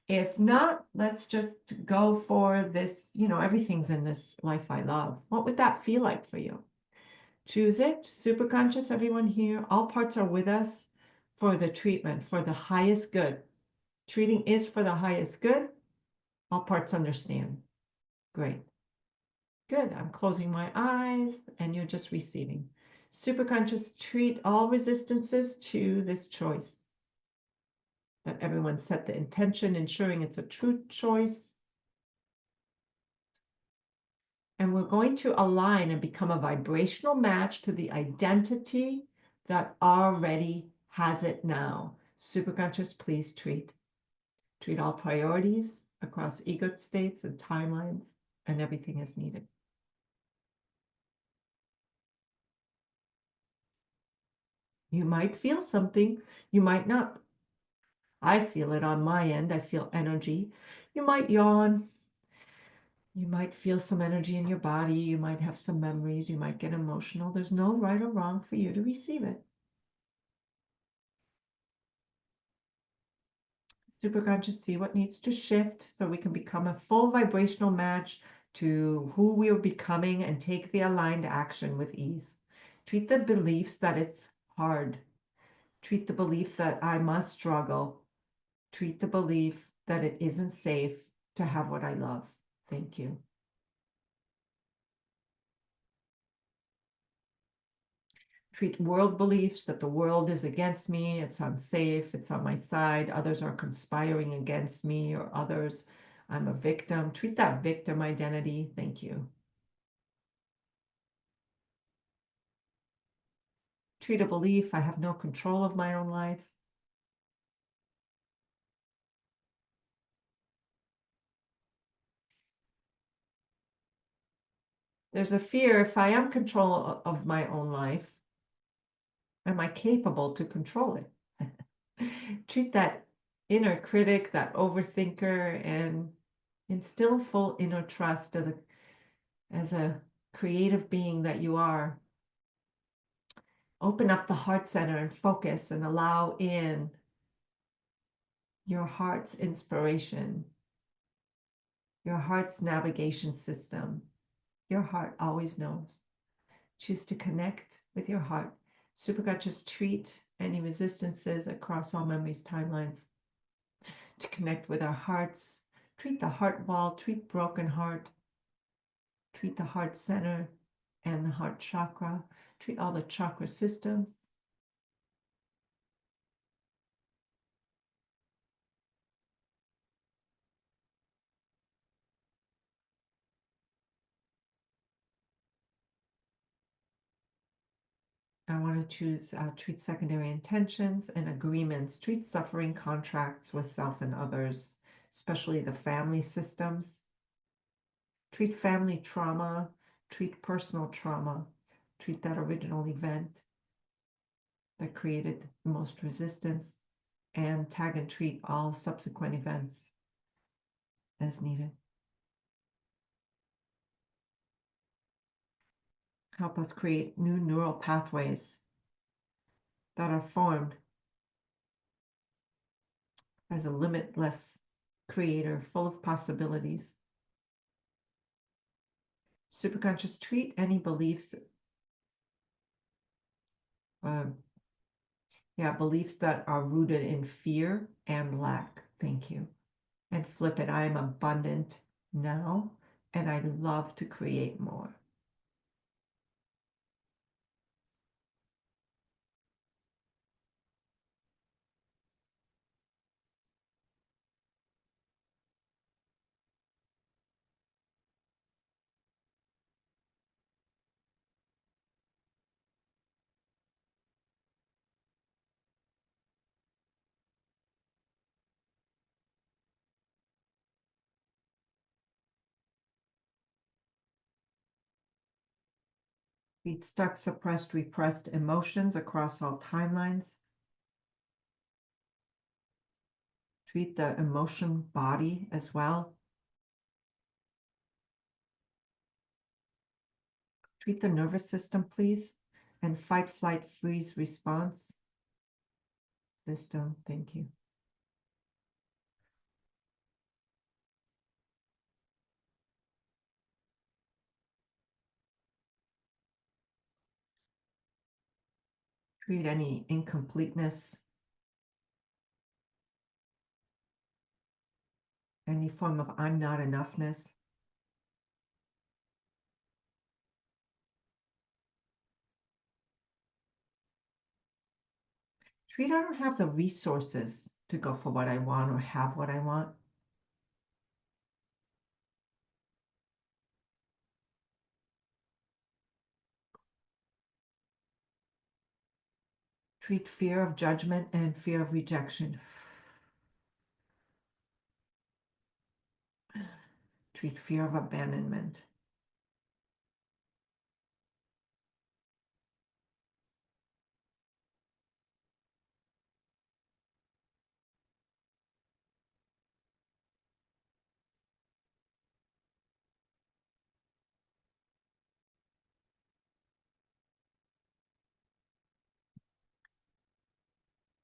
If not, let's just go for this, everything's in this life I love. What would that feel like for you? Choose it. Superconscious, everyone here, all parts are with us for the treatment, for the highest good. Treating is for the highest good. All parts understand. Great. Good. I'm closing my eyes and you're just receiving. Superconscious, treat all resistances to this choice. That everyone set the intention, ensuring it's a true choice. And we're going to align and become a vibrational match to the identity that already has it now. Superconscious, please treat all priorities, across ego states and timelines, and everything is needed. You might feel something, you might not. I feel it on my end. I feel energy. You might yawn. You might feel some energy in your body. You might have some memories. You might get emotional. There's no right or wrong for you to receive it. Superconscious, see what needs to shift so we can become a full vibrational match to who we are becoming and take the aligned action with ease. Treat the beliefs that it's hard. Treat the belief that I must struggle. Treat the belief that it isn't safe to have what I love. Thank you. Treat world beliefs that the world is against me, it's unsafe, it's on my side, others are conspiring against me, or others, I'm a victim. Treat that victim identity. Thank you. Treat a belief I have no control of my own life. There's a fear, if I am control of my own life, am I capable to control it? Treat that inner critic, that overthinker, and instill full inner trust as a creative being that you are. Open up the heart center and focus and allow in your heart's inspiration, your heart's navigation system. Your heart always knows. Choose to connect with your heart. Superconscious, treat any resistances across all memories, timelines. To connect with our hearts, treat the heart wall, treat broken heart, treat the heart center and the heart chakra, treat all the chakra systems. I want to choose treat secondary intentions and agreements, treat suffering contracts with self and others, especially the family systems. Treat family trauma, treat personal trauma, treat that original event that created the most resistance, and tag and treat all subsequent events as needed. Help us create new neural pathways that are formed as a limitless creator full of possibilities. Superconscious, treat any beliefs, beliefs that are rooted in fear and lack. Thank you. And flip it. I am abundant now, and I love to create more. Treat stuck, suppressed, repressed emotions across all timelines. Treat the emotion body as well. Treat the nervous system, please, and fight, flight, freeze response system. Thank you. Treat any incompleteness, any form of I'm not enoughness. Treat I don't have the resources to go for what I want or have what I want. Treat fear of judgment and fear of rejection. Treat fear of abandonment.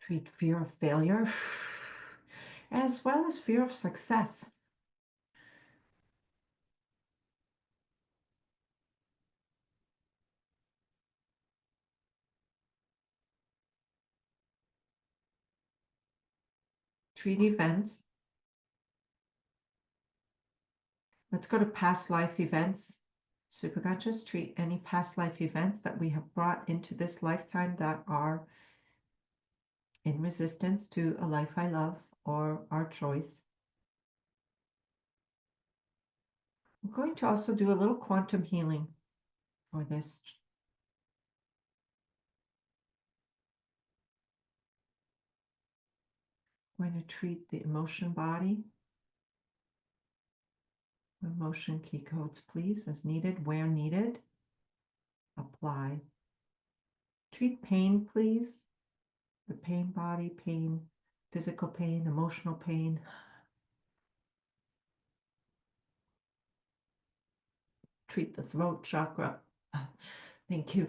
Treat fear of failure, as well as fear of success. Treat events. Let's go to past life events. Superconscious, treat any past life events that we have brought into this lifetime that are in resistance to a life I love or our choice. I'm going to also do a little quantum healing for this. I'm going to treat the emotion body. Emotion key codes, please, as needed, where needed. Apply. Treat pain, please. The pain body, pain, physical pain, emotional pain. Treat the throat chakra. Thank you.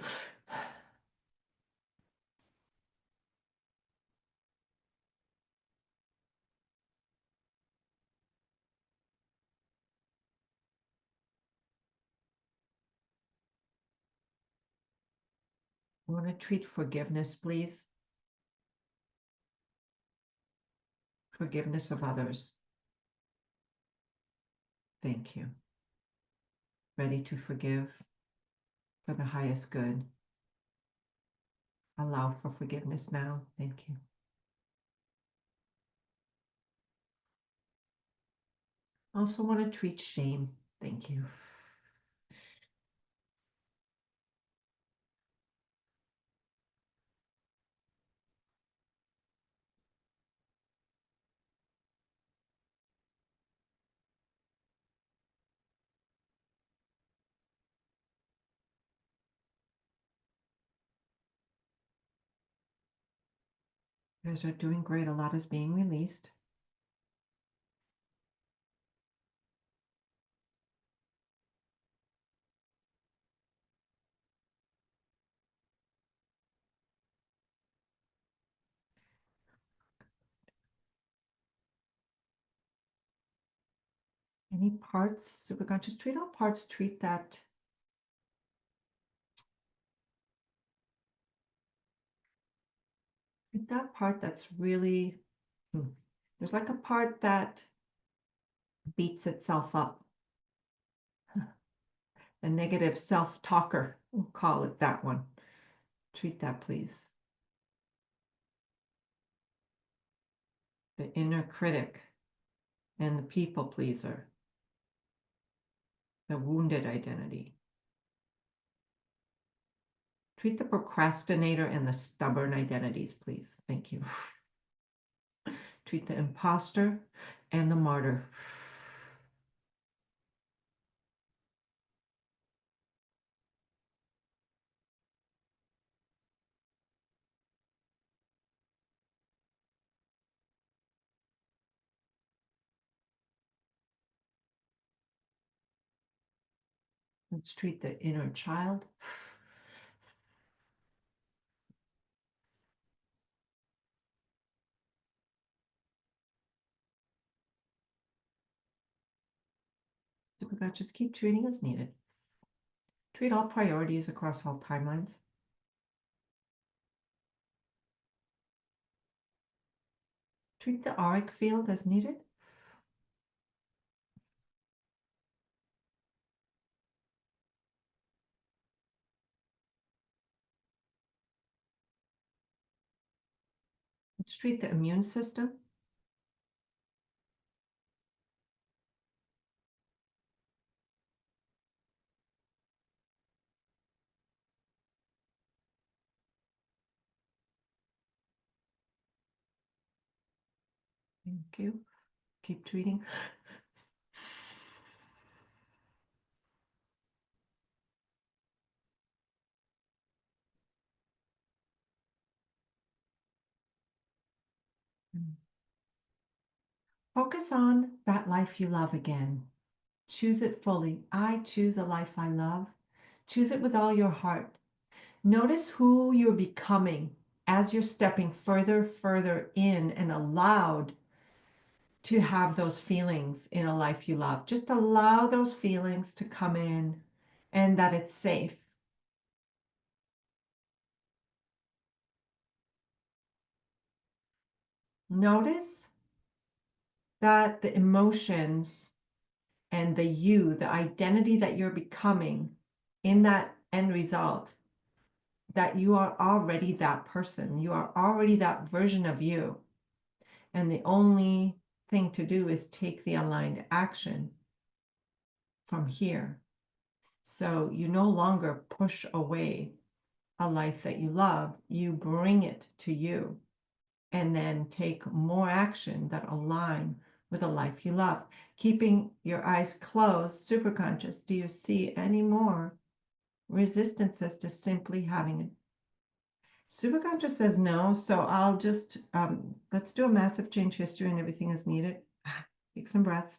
I want to treat forgiveness, please. Forgiveness of others. Thank you. Ready to forgive for the highest good. Allow for forgiveness now. Thank you. Also want to treat shame. Thank you. You guys are doing great. A lot is being released. Any parts, superconscious, treat all parts, treat that part that's really, there's like a part that beats itself up. A negative self-talker, we'll call it that one. Treat that, please. The inner critic and the people pleaser. The wounded identity. Treat the procrastinator and the stubborn identities, please. Thank you. Treat the imposter and the martyr. Let's treat the inner child. Just keep treating as needed. Treat all priorities across all timelines. Treat the auric field as needed. Let's treat the immune system. Thank you. Keep treating. Focus on that life you love again. Choose it fully. I choose a life I love. Choose it with all your heart. Notice who you're becoming as you're stepping further in and allowed to have those feelings in a life you love. Just allow those feelings to come in and that it's safe. Notice that the emotions and the identity that you're becoming in that end result, that you are already that person. You are already that version of you. And the only thing to do is take the aligned action from here. So you no longer push away a life that you love, you bring it to you and then take more action that align with a life you love. Keeping your eyes closed, super conscious, do you see any more resistances to simply having it? Super conscious says no, so I'll just, let's do a massive change history and everything is needed. Take some breaths.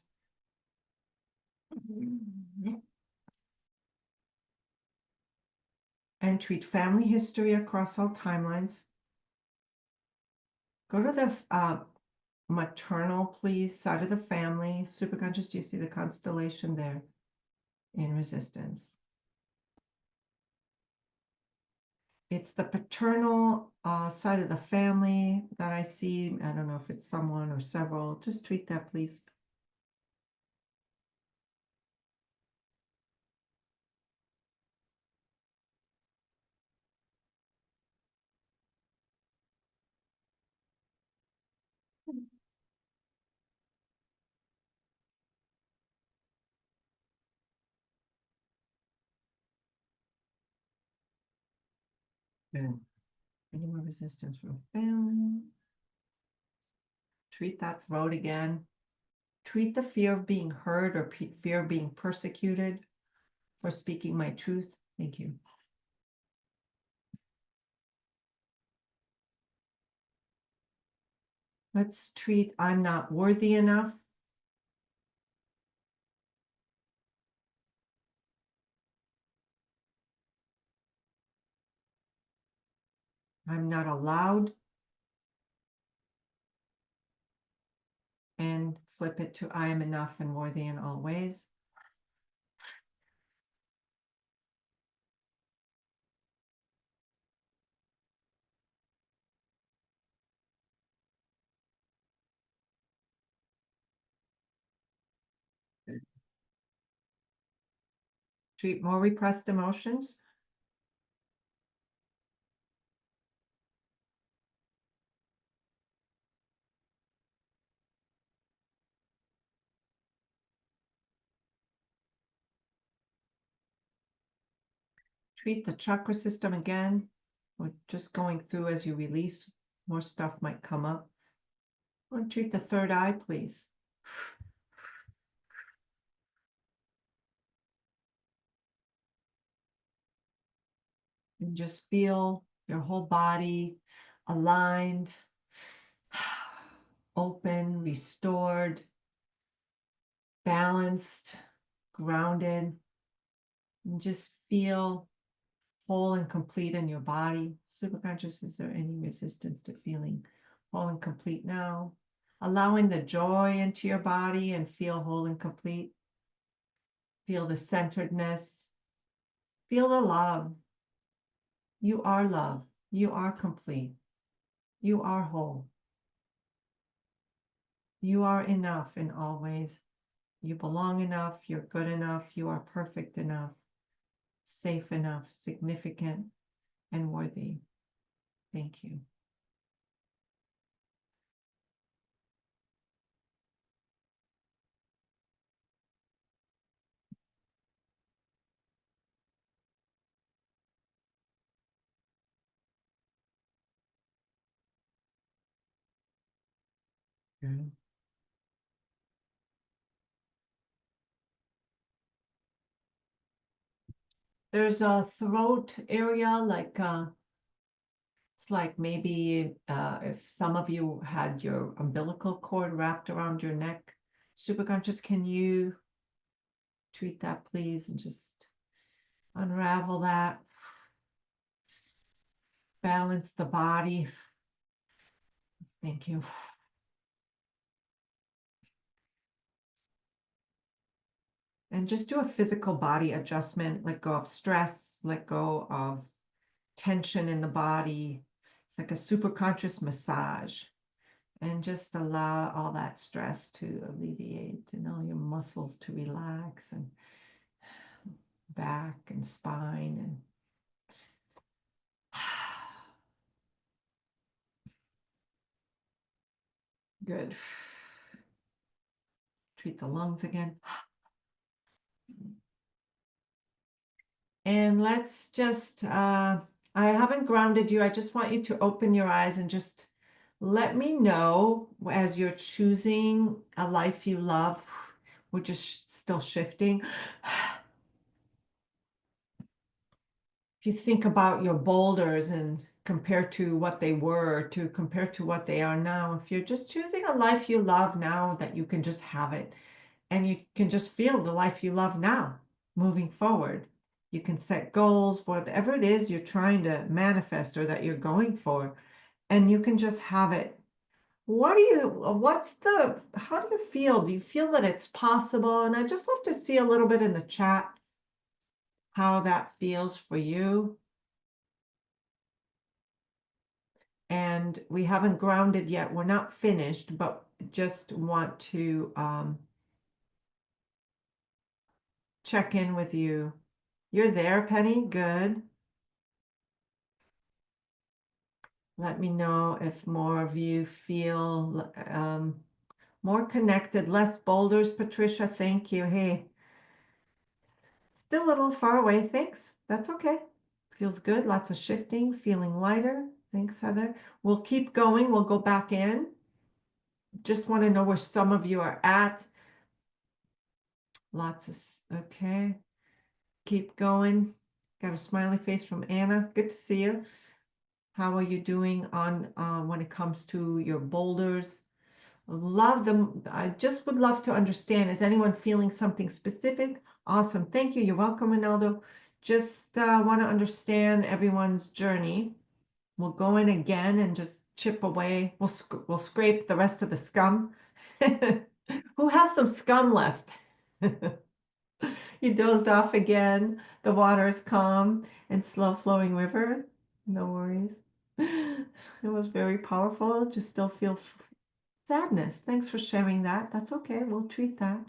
And treat family history across all timelines. Go to the maternal, please, side of the family. Superconscious, do you see the constellation there in resistance? It's the paternal side of the family that I see. I don't know if it's someone or several. Just treat that, please. Good. Any more resistance from family? Treat that throat again. Treat the fear of being heard or fear of being persecuted for speaking my truth. Thank you. Let's treat I'm not worthy enough. I'm not allowed. And flip it to I am enough and worthy in all ways. Treat more repressed emotions. Treat the chakra system again. We're just going through as you release, more stuff might come up. Or treat the third eye, please. And just feel your whole body aligned, open, restored, balanced, grounded. And just feel whole and complete in your body. Superconscious, is there any resistance to feeling whole and complete now? Allowing the joy into your body and feel whole and complete. Feel the centeredness. Feel the love. You are love. You are complete. You are whole. You are enough in all ways. You belong enough. You're good enough. You are perfect enough, safe enough, significant, and worthy. Thank you. Good. There's a throat area, like It's like maybe if some of you had your umbilical cord wrapped around your neck, superconscious, can you treat that, please, and just unravel that, balance the body. Thank you. And just do a physical body adjustment, let go of stress, let go of tension in the body. It's like a superconscious massage. And just allow all that stress to alleviate and all your muscles to relax, and back and spine and good. Treat the lungs again. And let's just, I haven't grounded you. I just want you to open your eyes and just let me know as you're choosing a life you love. We're just still shifting. If you think about your boulders and compare to what they were to compare to what they are now, if you're just choosing a life you love now, that you can just have it and you can just feel the life you love now moving forward. You can set goals, whatever it is you're trying to manifest or that you're going for, and you can just have it. How do you feel? Do you feel that it's possible? And I just love to see a little bit in the chat how that feels for you. And we haven't grounded yet. We're not finished, but just want to check in with you. You're there, Penny? Good. Let me know if more of you feel more connected, less boulders. Patricia, thank you. Hey, still a little far away. Thanks. That's okay. Feels good. Lots of shifting, feeling lighter. Thanks, Heather. We'll keep going. We'll go back in. Just want to know where some of you are at. Lots of, okay. Keep going. Got a smiley face from Anna. Good to see you. How are you doing on when it comes to your boulders? Love them. I just would love to understand. Is anyone feeling something specific? Awesome. Thank you. You're welcome, Ronaldo. Just want to understand everyone's journey. We'll go in again and just chip away. We'll scrape the rest of the scum. Who has some scum left? You dozed off again. The water is calm and slow flowing river. No worries. It was very powerful. Just still feel sadness. Thanks for sharing that. That's okay. We'll treat that.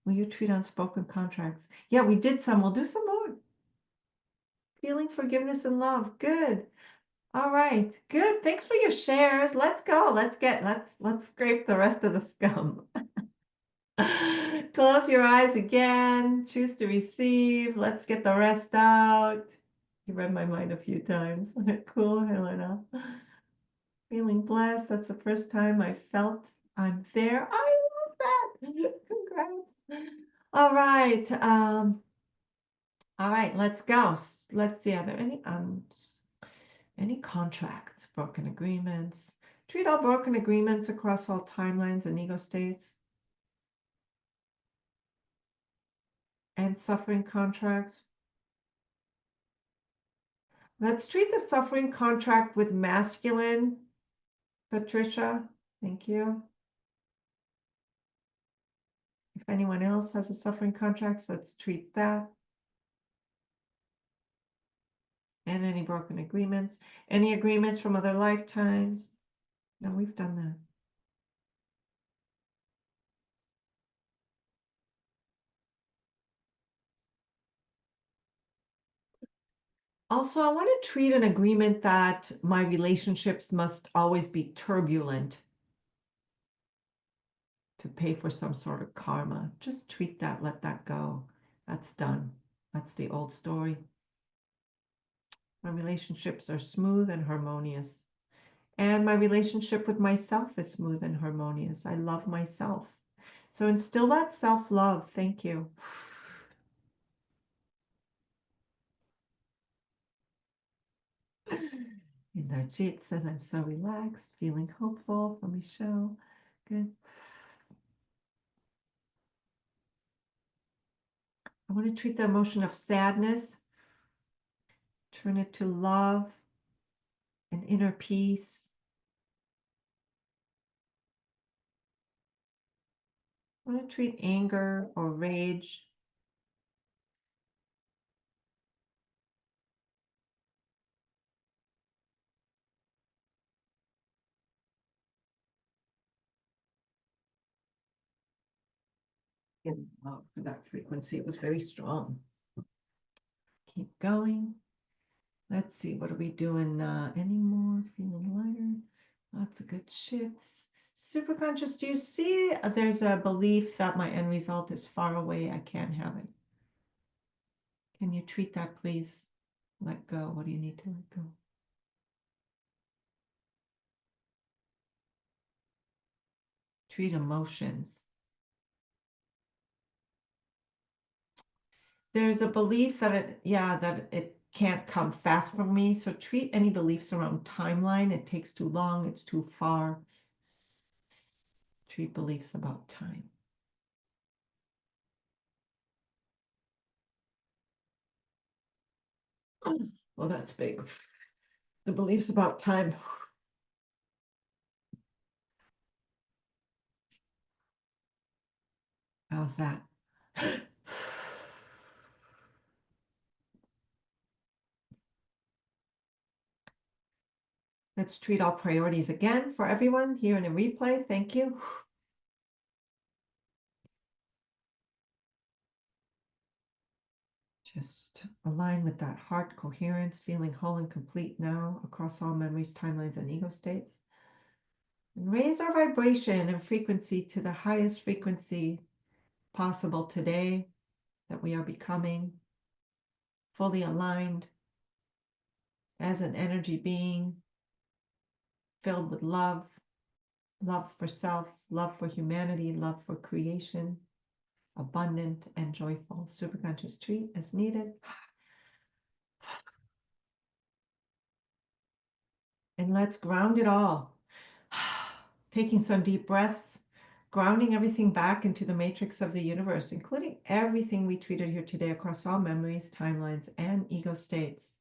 Will you treat unspoken contracts? Yeah, we did some. We'll do some more. Feeling forgiveness and love. Good. All right. Good. Thanks for your shares. Let's go. Let's scrape the rest of the scum. Close your eyes again. Choose to receive. Let's get the rest out. You read my mind a few times. Cool, Helena. Feeling blessed. That's the first time I felt I'm there. I love that. Congrats. All right. All right, let's go. Let's see. Are there any contracts, broken agreements? Treat all broken agreements across all timelines and ego states. And suffering contracts. Let's treat the suffering contract with masculine. Patricia, thank you. If anyone else has a suffering contract, let's treat that. And any broken agreements. Any agreements from other lifetimes? No, we've done that. Also, I want to treat an agreement that my relationships must always be turbulent to pay for some sort of karma. Just treat that, let that go. That's done. That's the old story. My relationships are smooth and harmonious. And my relationship with myself is smooth and harmonious. I love myself. So instill that self-love. Thank you. Indarjit says, I'm so relaxed, feeling hopeful for Michelle. Good. I want to treat the emotion of sadness, turn it to love and inner peace. I want to treat anger or rage. In for that frequency, it was very strong. Keep going. Let's see, what are we doing any more? Feeling lighter. Lots of good shifts. Superconscious, do you see there's a belief that my end result is far away, I can't have it? Can you treat that, please? Let go. What do you need to let go? Treat emotions. There's a belief that it can't come fast from me. So treat any beliefs around timeline. It takes too long, it's too far. Treat beliefs about time. Well, that's big. The beliefs about time. How's that? Let's treat all priorities again for everyone here in a replay. Thank you. Just align with that heart coherence, feeling whole and complete now across all memories, timelines, and ego states. And raise our vibration and frequency to the highest frequency possible today, that we are becoming fully aligned as an energy being filled with love, love for self, love for humanity, love for creation, abundant and joyful. Superconscious treat as needed. And let's ground it all. Taking some deep breaths, grounding everything back into the matrix of the universe, including everything we treated here today across all memories, timelines, and ego states.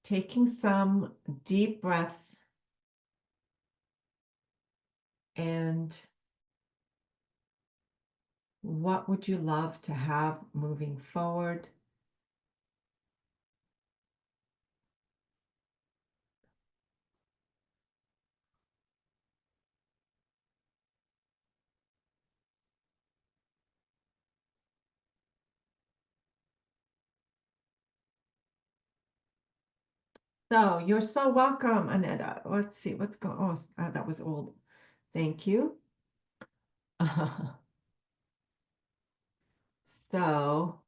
Taking some deep breaths and what would you love to have moving forward? So you're so welcome, Aneta. Let's see what's going on. Oh, that was old. Thank you. So,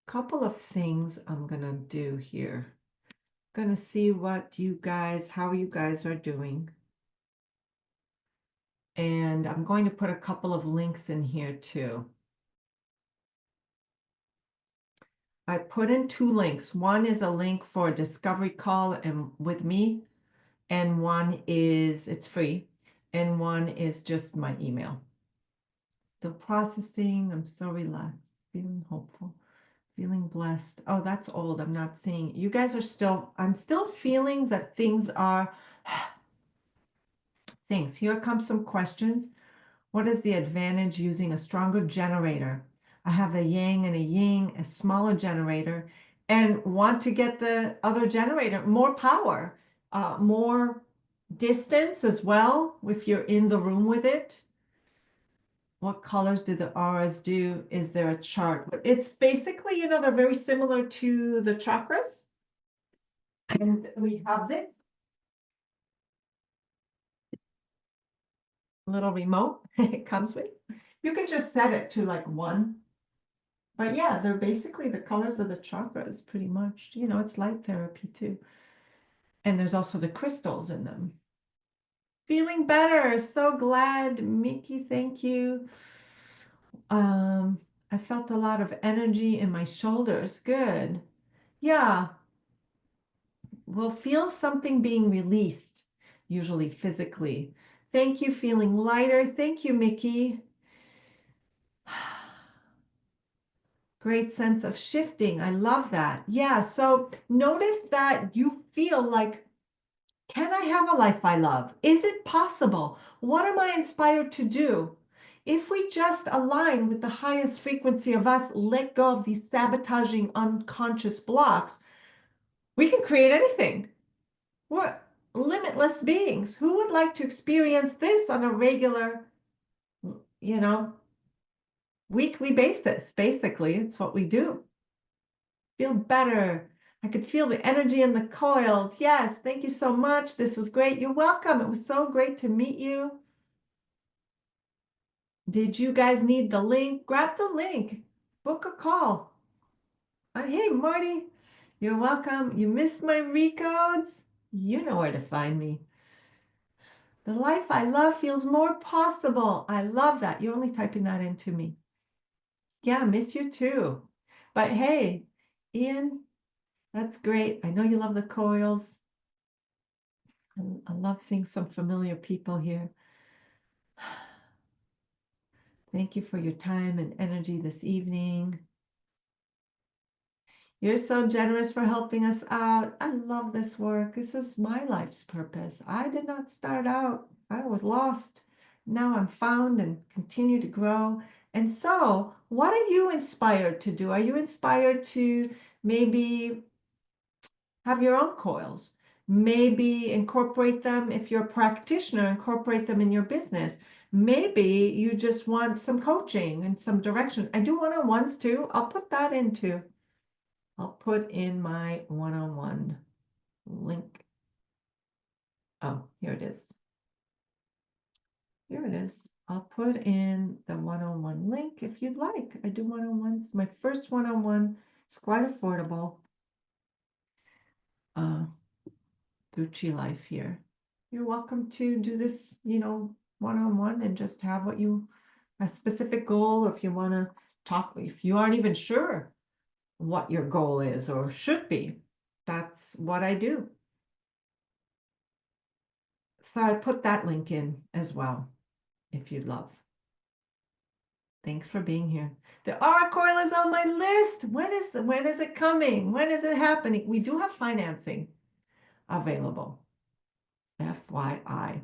couple of things I'm gonna do here. Gonna see what you guys, how you guys are doing. And I'm going to put a couple of links in here too. I put in 2 links. One is a link for a discovery call and with me, and one is, it's free, and one is just my email. Still processing. I'm so relaxed, feeling hopeful, feeling blessed. Oh, that's old. I'm not seeing. You guys are still, I'm still feeling that things are things. Here comes some questions. What is the advantage using a stronger generator? I have a yang and a yin, a smaller generator, and want to get the other generator more power, more distance as well if you're in the room with it. What colors do the auras do? Is there a chart? It's basically, they're very similar to the chakras. And we have this little remote it comes with. You can just set it to like 1. But yeah, they're basically the colors of the chakras, pretty much. It's light therapy too. And there's also the crystals in them. Feeling better. So glad, Mickey. Thank you. I felt a lot of energy in my shoulders. Good. Yeah, we'll feel something being released, usually physically. Thank you, feeling lighter. Thank you, Mickey. Great sense of shifting. I love that. Yeah, so notice that you feel like, can I have a life I love? Is it possible? What am I inspired to do? If we just align with the highest frequency of us, let go of these sabotaging unconscious blocks, we can create anything. We're limitless beings. Who would like to experience this on a regular, you know, weekly basis? Basically, it's what we do. Feel better. I could feel the energy in the coils. Yes, thank you so much. This was great. You're welcome. It was so great to meet you. Did you guys need the link? Grab the link. Book a call. Hey, Marty. You're welcome. You missed my recodes? You know where to find me. The life I love feels more possible. I love that. You're only typing that into me. Yeah, miss you too. But hey, Ian, that's great. I know you love the coils. I love seeing some familiar people here. Thank you for your time and energy this evening. You're so generous for helping us out. I love this work. This is my life's purpose. I did not start out, I was lost. Now I'm found and continue to grow. And so, what are you inspired to do? Are you inspired to maybe have your own coils? Maybe incorporate them, if you're a practitioner, incorporate them in your business. Maybe you just want some coaching and some direction. I do one-on-ones too. I'll put that into. I'll put in my one-on-one link. Oh, here it is. Here it is. I'll put in the one-on-one link if you'd like. I do one-on-ones. My first one-on-one is quite affordable through Qi Life here. You're welcome to do this, one-on-one and just have a specific goal. If you want to talk, if you aren't even sure what your goal is or should be, that's what I do. So I put that link in as well, if you'd love. Thanks for being here. The Aura Coil is on my list. When is it coming? When is it happening? We do have financing available, FYI.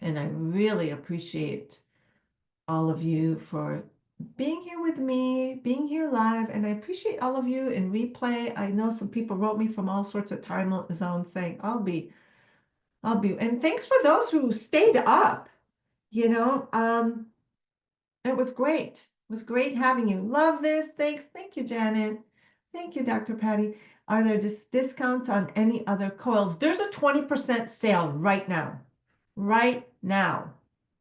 And I really appreciate all of you for being here with me, being here live, and I appreciate all of you in replay. I know some people wrote me from all sorts of time zones saying, I'll be, and thanks for those who stayed up, it was great. It was great having you. Love this. Thanks. Thank you, Janet. Thank you, Dr. Patty. Are there discounts on any other coils? There's a 20% sale right now. Right now.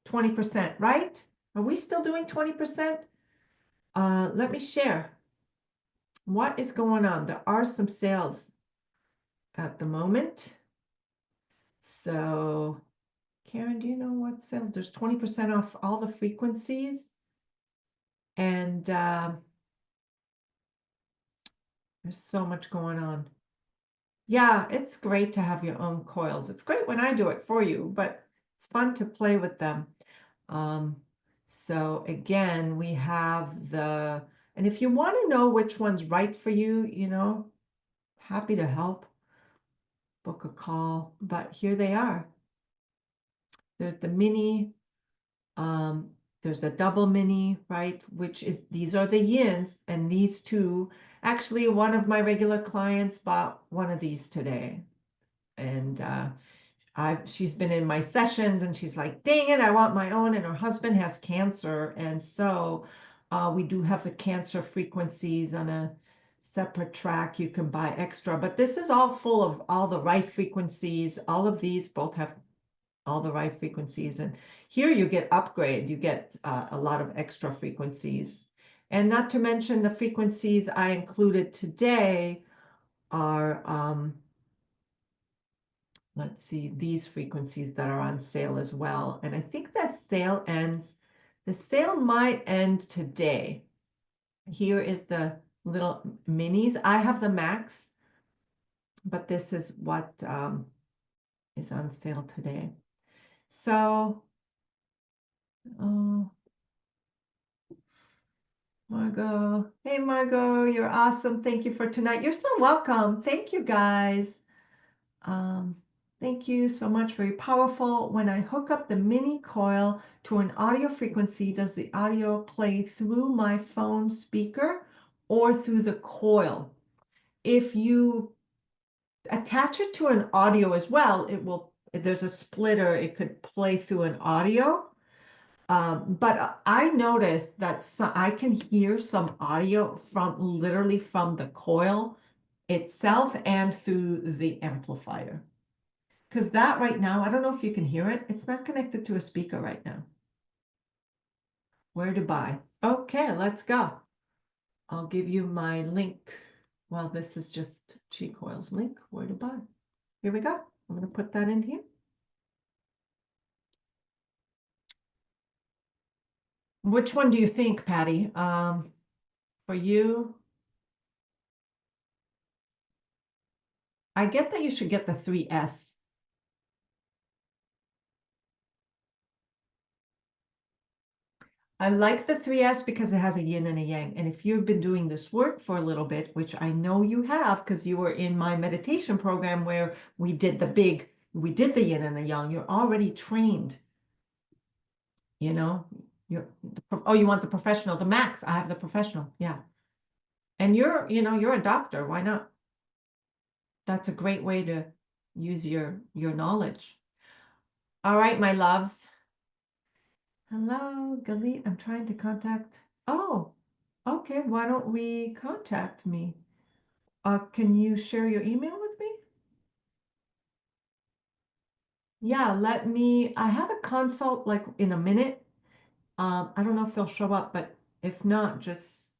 20%, right? Are we still doing 20%? Let me share. What is going on? There are some sales at the moment. So, Karen, do you know what sales? There's 20% off all the frequencies. And there's so much going on. Yeah, it's great to have your own coils. It's great when I do it for you, but it's fun to play with them. So again, we have and if you want to know which one's right for you, happy to help. Book a call, but here they are. There's the mini, there's a double mini, right? These are the yins, and these two. Actually, one of my regular clients bought one of these today. And she's been in my sessions and she's like, dang it, I want my own. And her husband has cancer. And so we do have the cancer frequencies on a separate track. You can buy extra, but this is all full of all the Rife frequencies. All of these both have all the Rife frequencies. And here you get upgrade. You get a lot of extra frequencies. And not to mention the frequencies I included today are, let's see, these frequencies that are on sale as well. And I think that the sale might end today. Here is the little minis. I have the max, but this is what is on sale today. So, oh, Margot. Hey, Margot, you're awesome. Thank you for tonight. You're so welcome. Thank you, guys. Um, Thank you so much. Very powerful. When I hook up the mini coil to an audio frequency, does the audio play through my phone speaker or through the coil? If you attach it to an audio as well, it will, there's a splitter, it could play through an audio. But I noticed that I can hear some audio from literally from the coil itself and through the amplifier. Because that right now, I don't know if you can hear it. It's not connected to a speaker right now. Where to buy? Okay, let's go. I'll give you my link. Well, this is just Qi Coils link. Where to buy? Here we go. I'm going to put that in here. Which one do you think, Patty? For you, I get that you should get the 3S. I like the 3S because it has a yin and a yang. And if you've been doing this work for a little bit, which I know you have, because you were in my meditation program where we did the yin and the yang, you're already trained. You know, you want the professional, the max. I have the professional. Yeah. And you're a doctor. Why not? That's a great way to use your knowledge. All right, my loves. Hello, Galit. I'm trying to contact. Oh, okay. Why don't we contact me? Can you share your email with me? Yeah, I have a consult like in a minute. I don't know if they'll show up, but if not, just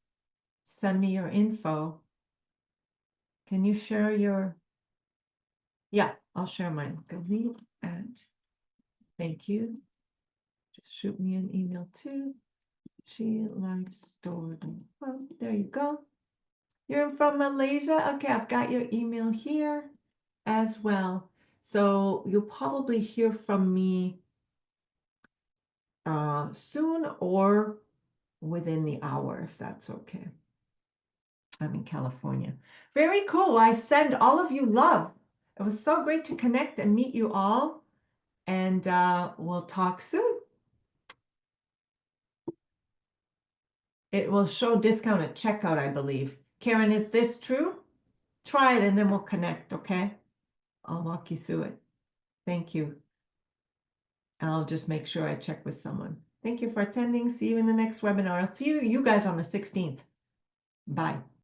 send me your info. Can you share your, yeah, I'll share mine. Galit at, thank you. Just shoot me an email too. She likes stored. Oh, there you go. You're from Malaysia? Okay, I've got your email here as well. So you'll probably hear from me soon or within the hour, if that's okay. I'm in California. Very cool. I send all of you love. It was so great to connect and meet you all. And we'll talk soon. It will show discount at checkout, I believe. Karen, is this true? Try it and then we'll connect, okay? I'll walk you through it. Thank you. I'll just make sure I check with someone. Thank you for attending. See you in the next webinar. I'll see you guys on the 16th. Bye.